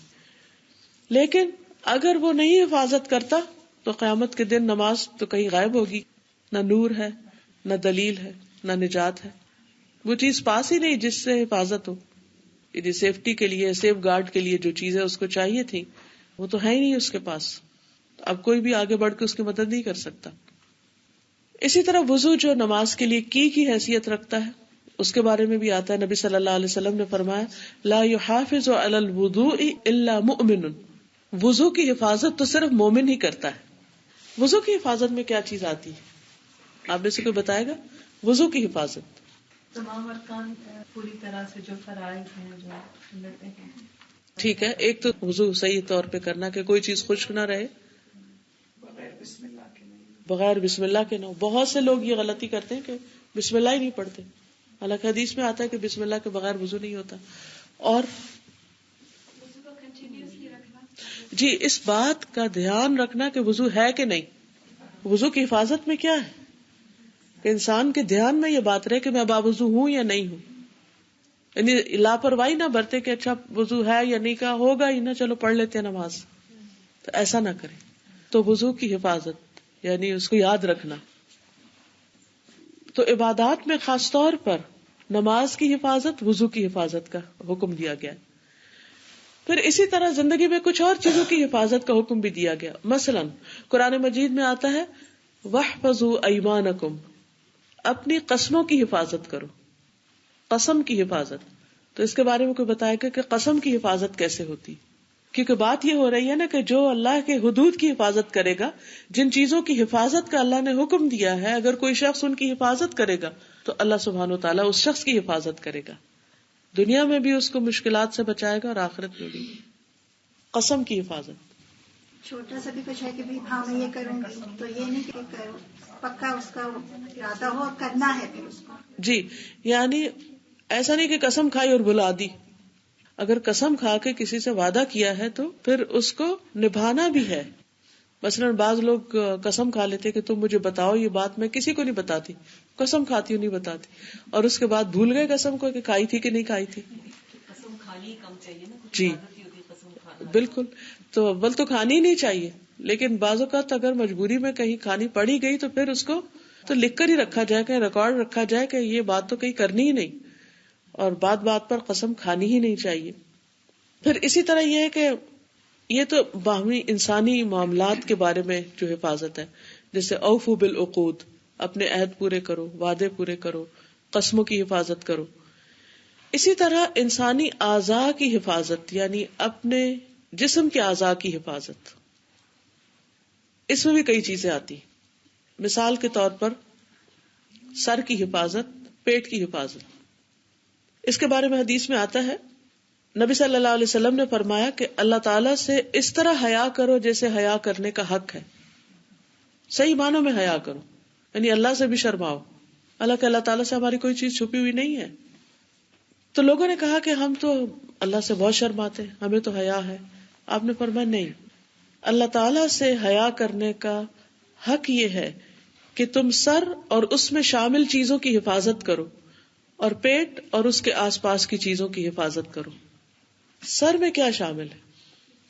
لیکن اگر وہ نہیں حفاظت کرتا تو قیامت کے دن نماز تو کہیں غائب ہوگی، نہ نور ہے، نہ دلیل ہے، نہ نجات ہے. وہ چیز پاس ہی نہیں جس سے حفاظت ہو. یعنی سیفٹی کے لیے، سیف گارڈ کے لیے جو چیزیں اس کو چاہیے تھی وہ تو ہے ہی نہیں اس کے پاس. اب کوئی بھی آگے بڑھ کے اس کی مدد نہیں کر سکتا. اسی طرح وضو جو نماز کے لیے کی حیثیت رکھتا ہے، اس کے بارے میں بھی آتا ہے. نبی صلی اللہ علیہ وسلم نے فرمایا لا يحافظ على الوضوء الا مؤمن. وضو کی حفاظت تو صرف مومن ہی کرتا ہے. وضو کی حفاظت میں کیا چیز آتی ہے؟ آپ میں سے کوئی بتائے گا؟ وضو کی حفاظت تمام ارکان پوری طرح سے جو فرائض ہیں جو سنتیں ہیں. ٹھیک ہے، ایک تو وضو صحیح طور پہ کرنا کہ کوئی چیز خشک نہ رہے، بغیر بسم اللہ کے نہ ہو. بہت سے لوگ یہ غلطی کرتے ہیں کہ بسم اللہ ہی نہیں پڑھتے، حالانکہ حدیث میں آتا ہے کہ بسم اللہ کے بغیر وضو نہیں ہوتا. اور جی اس بات کا دھیان رکھنا کہ وضو ہے کہ نہیں. وضو کی حفاظت میں کیا ہے کہ انسان کے دھیان میں یہ بات رہے کہ میں باوضو ہوں یا نہیں ہوں. یعنی لاپرواہی نہ برتے کہ اچھا وضو ہے یا نہیں کا ہوگا ہی نہ، چلو پڑھ لیتے ہیں نماز، تو ایسا نہ کرے. تو وضو کی حفاظت یعنی اس کو یاد رکھنا. تو عبادات میں خاص طور پر نماز کی حفاظت، وضو کی حفاظت کا حکم دیا گیا. پھر اسی طرح زندگی میں کچھ اور چیزوں کی حفاظت کا حکم بھی دیا گیا. مثلا قرآن مجید میں آتا ہے وَاحْفَظُوا أَيْمَانَكُمْ اپنی قسموں کی حفاظت کرو. قسم کی حفاظت. تو اس کے بارے میں کوئی بتائے گا کہ قسم کی حفاظت کیسے ہوتی؟ کیونکہ بات یہ ہو رہی ہے نا کہ جو اللہ کے حدود کی حفاظت کرے گا، جن چیزوں کی حفاظت کا اللہ نے حکم دیا ہے، اگر کوئی شخص ان کی حفاظت کرے گا تو اللہ سبحانہ و تعالیٰ اس شخص کی حفاظت کرے گا. دنیا میں بھی اس کو مشکلات سے بچائے گا اور آخرت میں بھی. قسم کی حفاظت. چھوٹا سا بھی کچھ ہے کہ ہاں میں یہ کروں گی، تو یہ نہیں کہ پکا اس کا ارادہ ہو، کرنا ہے پھر اس کو. جی، یعنی ایسا نہیں کہ قسم کھائی اور بھلا دی. اگر قسم کھا کے کسی سے وعدہ کیا ہے تو پھر اس کو نبھانا بھی ہے. مثلا بعض لوگ قسم کھا لیتے کہ تم مجھے بتاؤ یہ بات، میں کسی کو نہیں بتاتی، قسم کھاتی ہوں نہیں بتاتی، اور اس کے بعد بھول گئے قسم کو کہ کھائی تھی کہ نہیں کھائی تھی. قسم کھانی کم چاہیے نا. جی بالکل. تو اول تو کھانی ہی نہیں چاہیے، لیکن بعض اوقات اگر مجبوری میں کہیں کھانی پڑی گئی تو پھر اس کو تو لکھ کر ہی رکھا جائے، کہ ریکارڈ رکھا جائے کہ یہ بات تو کہیں کرنی ہی نہیں، اور بات بات پر قسم کھانی ہی نہیں چاہیے. پھر اسی طرح یہ ہے کہ یہ تو باہمی انسانی معاملات کے بارے میں جو حفاظت ہے، جیسے اوفو بالعقود، اپنے عہد پورے کرو، وعدے پورے کرو، قسموں کی حفاظت کرو. اسی طرح انسانی اعضاء کی حفاظت، یعنی اپنے جسم کے اعضاء کی حفاظت، اس میں بھی کئی چیزیں آتی. مثال کے طور پر سر کی حفاظت، پیٹ کی حفاظت. اس کے بارے میں حدیث میں آتا ہے، نبی صلی اللہ علیہ وسلم نے فرمایا کہ اللہ تعالیٰ سے اس طرح حیا کرو جیسے حیا کرنے کا حق ہے. صحیح معنوں میں حیا کرو، یعنی اللہ سے بھی شرماؤ. اللہ تعالیٰ سے ہماری کوئی چیز چھپی ہوئی نہیں ہے. تو لوگوں نے کہا کہ ہم تو اللہ سے بہت شرماتے ہیں، ہمیں تو حیا ہے. آپ نے فرمایا نہیں، اللہ تعالیٰ سے حیا کرنے کا حق یہ ہے کہ تم سر اور اس میں شامل چیزوں کی حفاظت کرو، اور پیٹ اور اس کے آس پاس کی چیزوں کی حفاظت کرو. سر میں کیا شامل ہے؟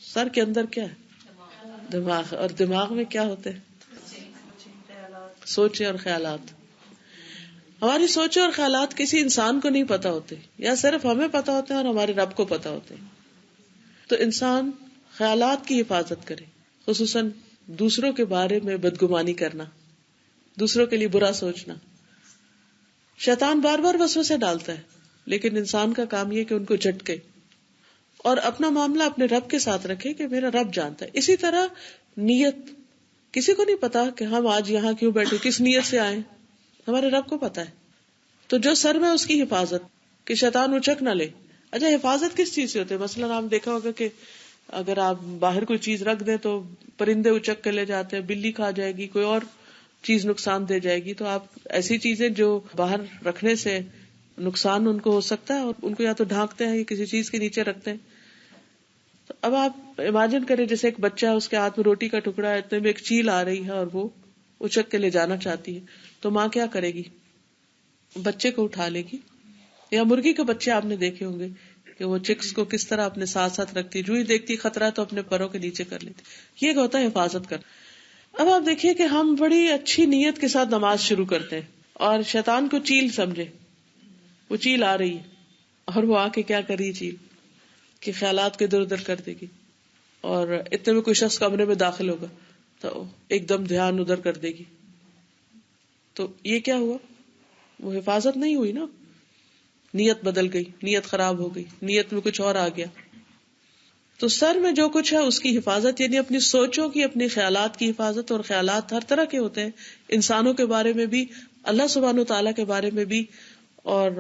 سر کے اندر کیا ہے؟ دماغ. اور دماغ میں کیا ہوتے ہیں؟ سوچیں اور خیالات. ہماری سوچیں اور خیالات کسی انسان کو نہیں پتا ہوتے، یا صرف ہمیں پتا ہوتے ہیں اور ہمارے رب کو پتا ہوتے ہیں. تو انسان خیالات کی حفاظت کرے، خصوصاً دوسروں کے بارے میں بدگمانی کرنا، دوسروں کے لیے برا سوچنا. شیطان بار بار وسوسے ڈالتا ہے، لیکن انسان کا کام یہ کہ ان کو جھٹکے اور اپنا معاملہ اپنے رب کے ساتھ رکھے کہ میرا رب جانتا ہے. اسی طرح نیت، کسی کو نہیں پتا کہ ہم آج یہاں کیوں بیٹھے، کس نیت سے آئے، ہمارے رب کو پتا ہے. تو جو سر میں اس کی حفاظت کہ شیطان اچک نہ لے. اچھا، حفاظت کس چیز سے ہوتے ہے؟ مثلا آپ دیکھا ہوگا کہ اگر آپ باہر کوئی چیز رکھ دیں تو پرندے اچک کے لے جاتے ہیں، بلی کھا جائے گی، کوئی اور چیز نقصان دے جائے گی. تو آپ ایسی چیزیں جو باہر رکھنے سے نقصان ان کو ہو سکتا ہے، اور ان کو یا تو ڈھانکتے ہیں یا کسی چیز کے نیچے رکھتے ہیں. تو اب آپ امیجن کریں جیسے ایک بچہ ہے، اس کے ہاتھ میں روٹی کا ٹکڑا ہے، اتنے میں ایک چیل آ رہی ہے اور وہ اچک کے لے جانا چاہتی ہے، تو ماں کیا کرے گی؟ بچے کو اٹھا لے گی. یا مرغی کے بچے آپ نے دیکھے ہوں گے کہ وہ چکس کو کس طرح اپنے ساتھ ساتھ رکھتی، جو ہی دیکھتی خطرہ تو اپنے پروں کے نیچے کر لیتی. یہ ہوتا ہے حفاظت کر. اب آپ دیکھیے کہ ہم بڑی اچھی نیت کے ساتھ نماز شروع کرتے ہیں اور شیطان کو چیل سمجھے، وہ چیل آ رہی ہے اور وہ آ کے کیا کر رہی چیل کہ خیالات کو ادھر ادھر کر دے گی، اور اتنے میں کوئی شخص کمرے میں داخل ہوگا تو ایک دم دھیان ادھر کر دے گی. تو یہ کیا ہوا؟ وہ حفاظت نہیں ہوئی نا، نیت بدل گئی، نیت خراب ہو گئی، نیت میں کچھ اور آ گیا. تو سر میں جو کچھ ہے اس کی حفاظت، یعنی اپنی سوچوں کی، اپنی خیالات کی حفاظت. اور خیالات ہر طرح کے ہوتے ہیں، انسانوں کے بارے میں بھی، اللہ سبحانہ وتعالیٰ کے بارے میں بھی، اور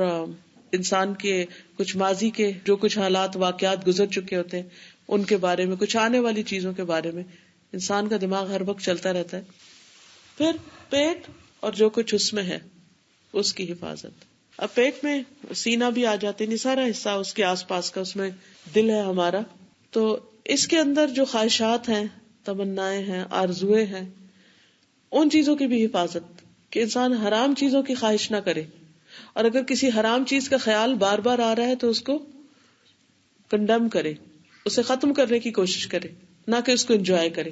انسان کے کچھ ماضی کے جو کچھ حالات واقعات گزر چکے ہوتے ہیں ان کے بارے میں، کچھ آنے والی چیزوں کے بارے میں. انسان کا دماغ ہر وقت چلتا رہتا ہے. پھر پیٹ اور جو کچھ اس میں ہے اس کی حفاظت. اب پیٹ میں سینہ بھی آ جاتے، نہیں سارا حصہ اس کے آس پاس کا، اس میں دل ہے ہمارا. تو اس کے اندر جو خواہشات ہیں، تمنائیں ہیں، آرزویں ہیں، ان چیزوں کی بھی حفاظت کہ انسان حرام چیزوں کی خواہش نہ کرے. اور اگر کسی حرام چیز کا خیال بار بار آ رہا ہے تو اس کو کنڈم کرے، اسے ختم کرنے کی کوشش کرے، نہ کہ اس کو انجوائے کرے.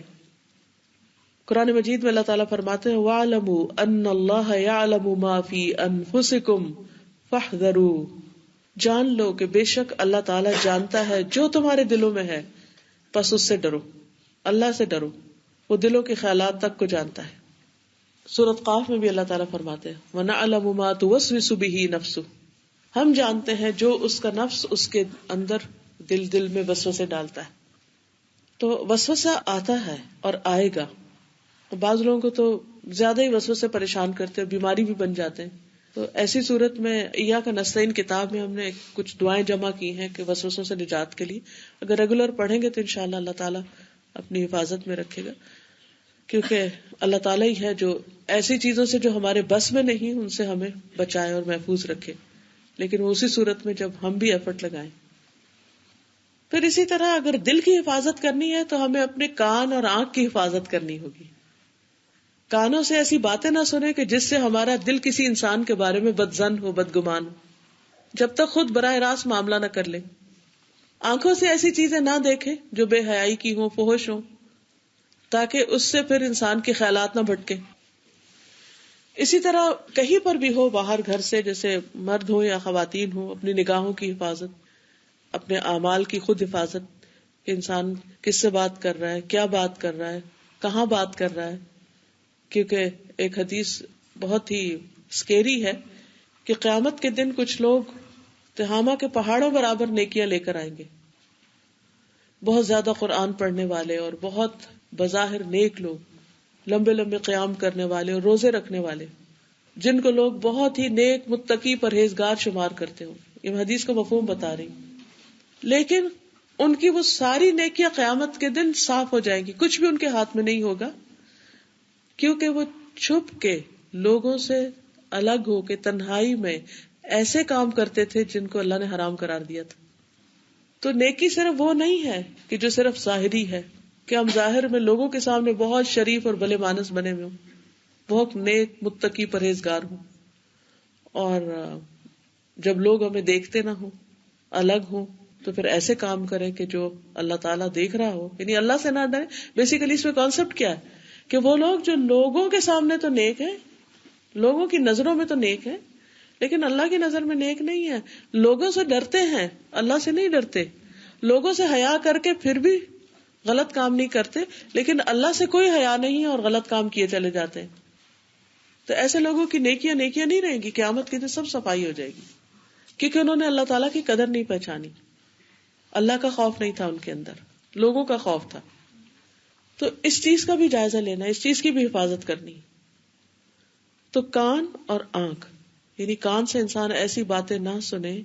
قرآن مجید میں اللہ تعالیٰ فرماتے ہیں وَاعْلَمُوا أَنَّ اللَّهَ يَعْلَمُ مَا فِي أَنفُسِكُمْ فَاحْذَرُوا، جان لو کہ بے شک اللہ تعالیٰ جانتا ہے جو تمہارے دلوں میں ہے، پس اس سے ڈرو. اللہ سے ڈرو، وہ دلوں کے خیالات تک کو جانتا ہے. سورۃ قاف میں بھی اللہ تعالیٰ فرماتے ہیں وَنَعْلَمُ مَا تُوَسْوِسُ بِهِ نَفْسُهُ، ہم جانتے ہیں جو اس کا نفس اس کے اندر دل میں وسوسے ڈالتا ہے. تو وسوسہ آتا ہے اور آئے گا. بعض لوگوں کو تو زیادہ ہی وسوسے پریشان کرتے ہیں، بیماری بھی بن جاتے ہیں. تو ایسی صورت میں ایاک نستعین کتاب میں ہم نے کچھ دعائیں جمع کی ہیں کہ وسوسوں سے نجات کے لیے اگر ریگولر پڑھیں گے تو انشاءاللہ اللہ تعالیٰ اپنی حفاظت میں رکھے گا، کیونکہ اللہ تعالیٰ ہی ہے جو ایسی چیزوں سے جو ہمارے بس میں نہیں ان سے ہمیں بچائے اور محفوظ رکھے، لیکن وہ اسی صورت میں جب ہم بھی ایفرٹ لگائیں. پھر اسی طرح اگر دل کی حفاظت کرنی ہے تو ہمیں اپنے کان اور آنکھ کی حفاظت کرنی ہوگی. کانوں سے ایسی باتیں نہ سنیں کہ جس سے ہمارا دل کسی انسان کے بارے میں بدظن ہو، بدگمان ہو، جب تک خود براہ راست معاملہ نہ کر لیں. آنکھوں سے ایسی چیزیں نہ دیکھیں جو بے حیائی کی ہوں، فحش ہوں، تاکہ اس سے پھر انسان کے خیالات نہ بھٹکیں. اسی طرح کہیں پر بھی ہو باہر گھر سے، جیسے مرد ہو یا خواتین ہو، اپنی نگاہوں کی حفاظت، اپنے اعمال کی خود حفاظت، کہ انسان کس سے بات کر رہا ہے، کیا بات کر رہا ہے، کہاں بات کر رہا ہے. کیونکہ ایک حدیث بہت ہی سکیری ہے کہ قیامت کے دن کچھ لوگ تہامہ کے پہاڑوں برابر نیکیاں لے کر آئیں گے. بہت زیادہ قرآن پڑھنے والے اور بہت بظاہر نیک لوگ، لمبے لمبے قیام کرنے والے اور روزے رکھنے والے، جن کو لوگ بہت ہی نیک، متقی، پرہیزگار شمار کرتے ہوں. یہ حدیث کا مفہوم بتا رہی. لیکن ان کی وہ ساری نیکیاں قیامت کے دن صاف ہو جائیں گی، کچھ بھی ان کے ہاتھ میں نہیں ہوگا، کیونکہ وہ چھپ کے لوگوں سے الگ ہو کے تنہائی میں ایسے کام کرتے تھے جن کو اللہ نے حرام قرار دیا تھا. تو نیکی صرف وہ نہیں ہے کہ جو صرف ظاہری ہے، کہ ہم ظاہر میں لوگوں کے سامنے بہت شریف اور بھلے مانس بنے ہوئے ہوں، بہت نیک، متقی، پرہیزگار ہوں، اور جب لوگ ہمیں دیکھتے نہ ہوں، الگ ہوں، تو پھر ایسے کام کریں کہ جو اللہ تعالیٰ دیکھ رہا ہو، یعنی اللہ سے نہ ڈریں. بیسیکلی اس میں کانسیپٹ کیا ہے کہ وہ لوگ جو لوگوں کے سامنے تو نیک ہیں، لوگوں کی نظروں میں تو نیک ہیں، لیکن اللہ کی نظر میں نیک نہیں ہے. لوگوں سے ڈرتے ہیں، اللہ سے نہیں ڈرتے. لوگوں سے حیا کر کے پھر بھی غلط کام نہیں کرتے، لیکن اللہ سے کوئی حیا نہیں اور غلط کام کیے چلے جاتے ہیں. تو ایسے لوگوں کی نیکیاں نہیں رہیں گی، قیامت کے دن سب صفائی ہو جائے گی، کیونکہ انہوں نے اللہ تعالیٰ کی قدر نہیں پہچانی. اللہ کا خوف نہیں تھا ان کے اندر، لوگوں کا خوف تھا. تو اس چیز کا بھی جائزہ لینا، اس چیز کی بھی حفاظت کرنی. تو کان اور آنکھ، یعنی کان سے انسان ایسی باتیں نہ سنے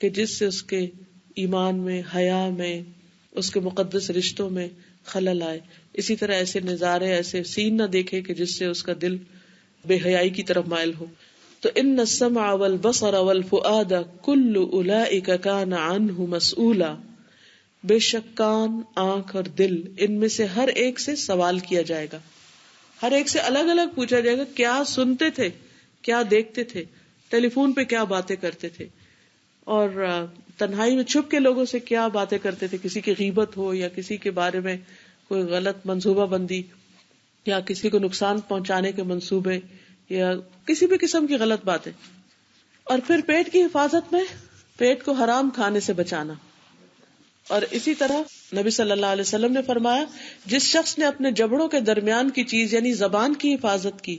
کہ جس سے اس کے ایمان میں، حیا میں، اس کے مقدس رشتوں میں خلل آئے. اسی طرح ایسے نظارے، ایسے سین نہ دیکھے کہ جس سے اس کا دل بے حیائی کی طرف مائل ہو. تو ان السمع والبصر والفؤاد کل اولئک کان عنہ مسئولا، بے شک کان، آنکھ اور دل، ان میں سے ہر ایک سے سوال کیا جائے گا. ہر ایک سے الگ الگ پوچھا جائے گا، کیا سنتے تھے، کیا دیکھتے تھے، ٹیلی فون پہ کیا باتیں کرتے تھے، اور تنہائی میں چھپ کے لوگوں سے کیا باتیں کرتے تھے، کسی کی غیبت ہو یا کسی کے بارے میں کوئی غلط منصوبہ بندی یا کسی کو نقصان پہنچانے کے منصوبے یا کسی بھی قسم کی غلط باتیں. اور پھر پیٹ کی حفاظت میں پیٹ کو حرام کھانے سے بچانا. اور اسی طرح نبی صلی اللہ علیہ وسلم نے فرمایا، جس شخص نے اپنے جبڑوں کے درمیان کی چیز یعنی زبان کی حفاظت کی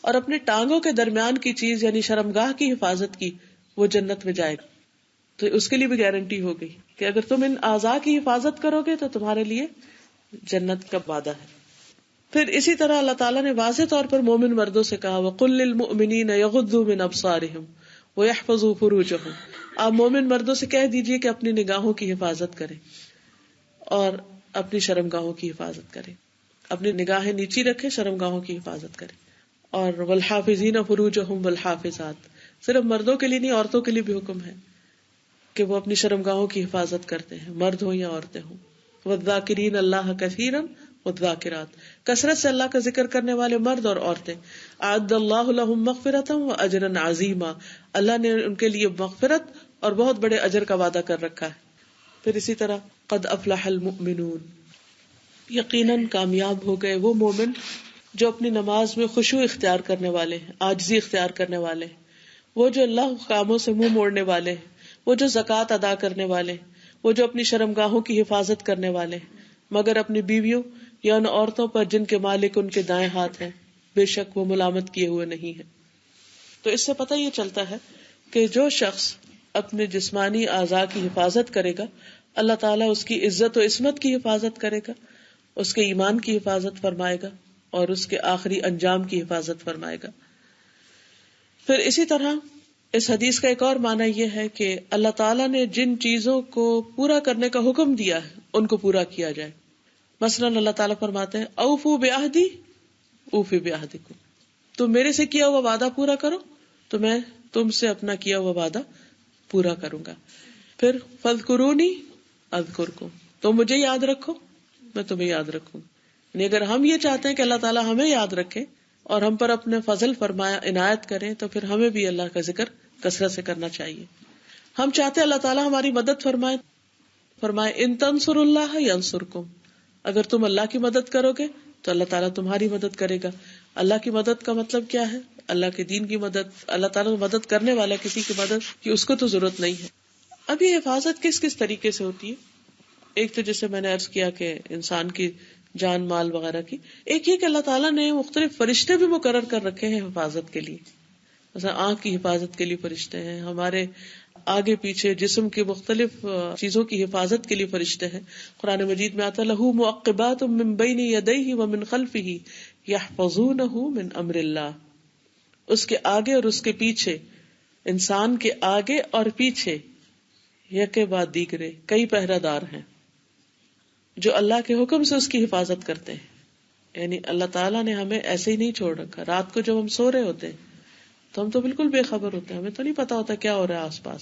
اور اپنے ٹانگوں کے درمیان کی چیز یعنی شرمگاہ کی حفاظت کی، وہ جنت میں جائے گا. تو اس کے لیے بھی گارنٹی ہو گئی کہ اگر تم ان اعضاء کی حفاظت کرو گے تو تمہارے لیے جنت کا وعدہ ہے. پھر اسی طرح اللہ تعالیٰ نے واضح طور پر مومن مردوں سے کہا، وَقُلْ لِلْمُؤْمِنِينَ يَغُضُّوا مِنْ أَبْصَارِهِمْ وَيَحْفَظُوا فُرُوجَهُمْ، آپ مومن مردوں سے کہہ دیجئے کہ اپنی نگاہوں کی حفاظت کریں اور اپنی شرمگاہوں کی حفاظت کریں. اپنی نگاہیں نیچی رکھیں، شرمگاہوں کی حفاظت کریں. اور وَالْحَافِظِينَ فُرُوجَهُمْ وَالْحَافِظَاتِ، صرف مردوں کے لیے نہیں، عورتوں کے لیے بھی حکم ہے کہ وہ اپنی شرمگاہوں کی حفاظت کرتے ہیں، مرد ہوں یا عورتیں ہوں. وَالذَّاكِرِينَ اللَّهَ كَثِيرًا وَالذَّاكِرَاتِ، کثرت سے اللہ کا ذکر کرنے والے مرد اور عورتیں. اعد اللہ لہم مغفرۃ واجرا عظیما، اللہ نے ان کے لیے مغفرت اور بہت بڑے اجر کا وعدہ کر رکھا ہے. پھر اسی طرح قد افلح المؤمنون، یقیناً کامیاب ہو گئے وہ مومن جو اپنی نماز میں خشوع اختیار کرنے والے ہیں، عاجزی اختیار کرنے والے ہیں، وہ جو اللہ کاموں سے منہ موڑنے والے ہیں، وہ جو زکوٰۃ ادا کرنے والے ہیں، وہ جو اپنی شرمگاہوں کی حفاظت کرنے والے ہیں، مگر اپنی بیویوں یا ان عورتوں پر جن کے مالک ان کے دائیں ہاتھ ہیں، بے شک وہ ملامت کیے ہوئے نہیں ہے. تو اس سے پتہ یہ چلتا ہے کہ جو شخص اپنے جسمانی اعضاء کی حفاظت کرے گا اللہ تعالیٰ اس کی عزت و عصمت کی حفاظت کرے گا، اس کے ایمان کی حفاظت فرمائے گا اور اس کے آخری انجام کی حفاظت فرمائے گا. پھر اسی طرح اس حدیث کا ایک اور معنی یہ ہے کہ اللہ تعالیٰ نے جن چیزوں کو پورا کرنے کا حکم دیا ہے ان کو پورا کیا جائے. مثلا اللہ تعالیٰ فرماتے ہیں اوفو بعہدی اوفی بعہدکم، تم میرے سے کیا ہوا وعدہ پورا کرو تو میں تم سے اپنا کیا ہوا وعدہ پورا کروں گا. پھر فاذکرونی اذکرکم، تم مجھے یاد رکھو میں تمہیں یاد رکھوں. یعنی اگر ہم یہ چاہتے ہیں کہ اللہ تعالیٰ ہمیں یاد رکھے اور ہم پر اپنے فضل فرمایا عنایت کریں تو پھر ہمیں بھی اللہ کا ذکر کثرت سے کرنا چاہیے. ہم چاہتے ہیں اللہ تعالیٰ ہماری مدد فرمائے ان تنصروا اللہ ینصرکم، اگر تم اللہ کی مدد کرو گے تو اللہ تعالیٰ تمہاری مدد کرے گا. اللہ کی مدد کا مطلب کیا ہے؟ اللہ کے دین کی مدد. اللہ تعالیٰ مدد کرنے والا کسی کی مدد کی اس کو تو ضرورت نہیں ہے. اب یہ حفاظت کس کس طریقے سے ہوتی ہے؟ ایک تو جیسے میں نے عرض کیا کہ انسان کی جان مال وغیرہ کی، ایک یہ کہ اللہ تعالیٰ نے مختلف فرشتے بھی مقرر کر رکھے ہیں حفاظت کے لیے. مثلا آنکھ کی حفاظت کے لیے فرشتے ہیں، ہمارے آگے پیچھے جسم کی مختلف چیزوں کی حفاظت کے لیے فرشتے ہیں. قرآن مجید میں آتا لہو معقبات من بین یدیہ ومن خلفہ یحفظونہ من امر اللہ، اس کے آگے اور اس کے پیچھے، انسان کے آگے اور پیچھے یکے بعد دیگرے کئی پہرہ دار ہیں جو اللہ کے حکم سے اس کی حفاظت کرتے ہیں. یعنی اللہ تعالیٰ نے ہمیں ایسے ہی نہیں چھوڑ رکھا. رات کو جب ہم سو رہے ہوتے ہیں تو ہم تو بالکل بے خبر ہوتے ہیں، ہمیں تو نہیں پتا ہوتا کیا ہو رہا ہے آس پاس.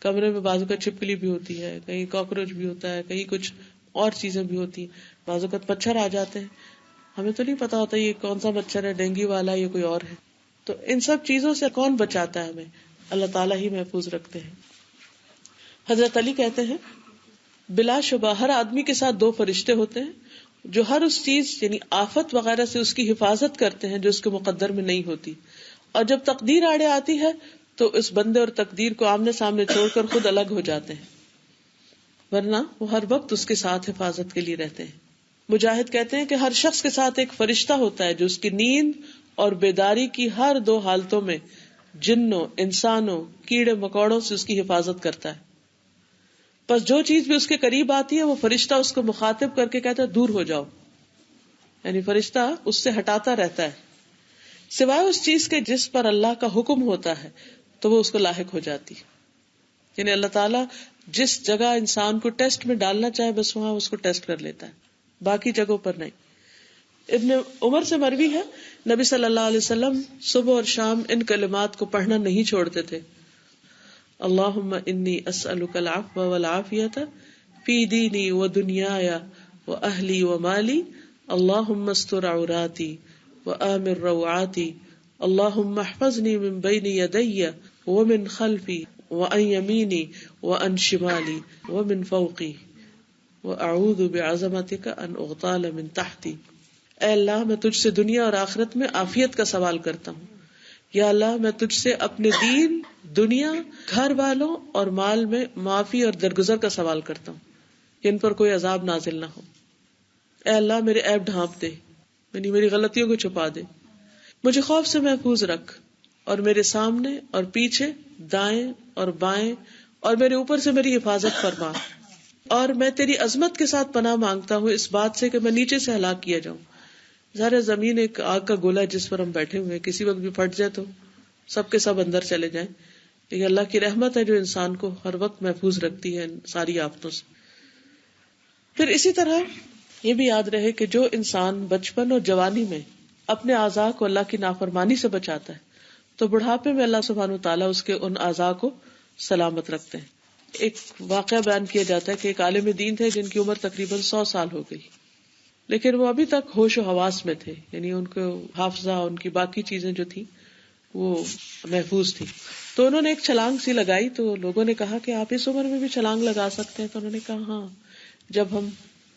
کمرے میں بازو کا چھپکلی بھی ہوتی ہے، کہیں کاکروچ بھی ہوتا ہے، کہیں کچھ اور چیزیں بھی ہوتی ہیں، بازو کا مچھر آ جاتے ہیں، ہمیں تو نہیں پتا ہوتا یہ کون سا مچھر ہے، ڈینگی والا یا کوئی اور ہے. تو ان سب چیزوں سے کون بچاتا ہے ہمیں؟ اللہ تعالیٰ ہی محفوظ رکھتے ہیں. حضرت علی کہتے ہیں بلا شبہ ہر آدمی کے ساتھ 2 فرشتے ہوتے ہیں جو ہر اس چیز یعنی آفت وغیرہ سے اس کی حفاظت کرتے ہیں جو اس کے مقدر میں نہیں ہوتی، اور جب تقدیر آڑے آتی ہے تو اس بندے اور تقدیر کو آمنے سامنے چھوڑ کر خود الگ ہو جاتے ہیں، ورنہ وہ ہر وقت اس کے ساتھ حفاظت کے لیے رہتے ہیں. مجاہد کہتے ہیں کہ ہر شخص کے ساتھ ایک فرشتہ ہوتا ہے جو اس کی نیند اور بیداری کی ہر 2 حالتوں میں جنوں، انسانوں، کیڑے مکوڑوں سے اس کی حفاظت کرتا ہے. بس جو چیز بھی اس کے قریب آتی ہے وہ فرشتہ اس کو مخاطب کر کے کہتا ہے دور ہو جاؤ، یعنی فرشتہ اس سے ہٹاتا رہتا ہے سوائے اس چیز کے جس پر اللہ کا حکم ہوتا ہے تو وہ اس کو لاحق ہو جاتی. یعنی اللہ تعالیٰ جس جگہ انسان کو ٹیسٹ میں ڈالنا چاہے بس وہاں اس کو ٹیسٹ کر لیتا ہے، باقی جگہوں پر نہیں. ابن عمر سے مروی ہے نبی صلی اللہ علیہ وسلم صبح اور شام ان کلمات کو پڑھنا نہیں چھوڑتے تھے. اللہم انی اسألک العفو والعافیۃ فی دینی و دنیای و اہلی و مالی، اللہم استر عوراتی و آمن روعاتی، اللہم احفظنی من بین یدی ومن خلفی وعن یمینی وعن شمالی ومن فوقی واعوذ بعظمتک ان اغتال من تحتی. اے اللہ میں تجھ سے دنیا اور آخرت میں عافیت کا سوال کرتا ہوں. یا اللہ میں تجھ سے اپنے دین، دنیا، گھر والوں اور مال میں معافی اور درگزر کا سوال کرتا ہوں کہ ان پر کوئی عذاب نازل نہ ہو. اے اللہ میرے عیب ڈھانپ دے، یعنی میری غلطیوں کو چھپا دے. مجھے خوف سے محفوظ رکھ اور میرے سامنے اور پیچھے، دائیں اور بائیں اور میرے اوپر سے میری حفاظت فرما. اور میں تیری عظمت کے ساتھ پناہ مانگتا ہوں اس بات سے کہ میں نیچے سے ہلاک کیا جاؤں. ظاہر زمین ایک آگ کا گولا ہے جس پر ہم بیٹھے ہوئے، کسی وقت بھی پھٹ جائے تو سب کے سب اندر چلے جائیں. یہ اللہ کی رحمت ہے جو انسان کو ہر وقت محفوظ رکھتی ہے ان ساری آفتوں سے. پھر اسی طرح یہ بھی یاد رہے کہ جو انسان بچپن اور جوانی میں اپنے اعضاء کو اللہ کی نافرمانی سے بچاتا ہے تو بڑھاپے میں اللہ سبحانہ وتعالیٰ اس کے ان اعضاء کو سلامت رکھتے ہیں. ایک واقعہ بیان کیا جاتا ہے کہ ایک عالم دین تھے جن کی عمر تقریباً 100 سال ہو گئی، لیکن وہ ابھی تک ہوش و حواس میں تھے، یعنی ان کو حافظہ، ان کی باقی چیزیں جو تھی وہ محفوظ تھی. تو انہوں نے ایک چھلانگ سی لگائی تو لوگوں نے کہا کہ آپ اس عمر میں بھی چھلانگ لگا سکتے ہیں. تو انہوں نے کہا ہاں، جب ہم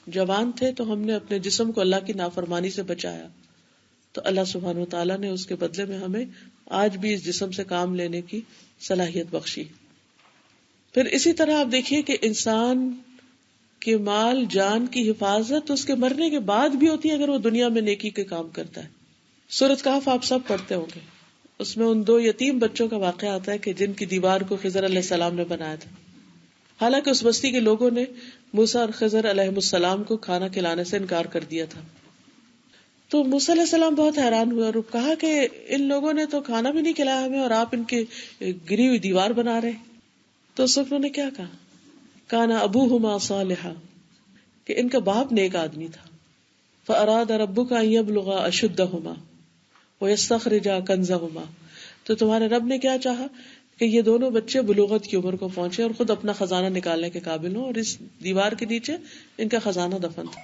جوان تھے تو ہم نے اپنے جسم کو اللہ کی نافرمانی سے بچایا تو اللہ سبحانہ و تعالیٰ نے اس کے بدلے میں ہمیں آج بھی اس جسم سے کام لینے کی صلاحیت بخشی. پھر اسی طرح آپ دیکھیے کہ انسان کے مال جان کی حفاظت اس کے مرنے کے بعد بھی ہوتی ہے اگر وہ دنیا میں نیکی کے کام کرتا ہے. سورۃ کہف آپ سب پڑھتے ہوں گے. اس میں ان 2 یتیم بچوں کا واقعہ آتا ہے کہ جن کی دیوار کو خضر علیہ السلام نے بنایا تھا. حالانکہ اس بستی کے لوگوں نے موسیٰ اور خضر علیہ السلام کو کھانا کھلانے سے انکار کر دیا تھا. تو موسیٰ علیہ السلام بہت حیران ہوئے اور کہا کہ ان لوگوں نے تو کھانا بھی نہیں کھلایا ہمیں اور آپ ان کی گری ہوئی دیوار بنا رہے. تو اس وقت انہوں نے کیا کہا؟ کان ابوہما صالحا، کہ ان کا باپ نیک آدمی تھا. فاراد ربک ان یبلغا اشدہما ویستخرجا کنزہما، تو تمہارے رب نے کیا چاہا کہ یہ دونوں بچے بلوغت کی عمر کو پہنچے اور خود اپنا خزانہ نکالنے کے قابل ہوں، اور اس دیوار کے نیچے ان کا خزانہ دفن تھا.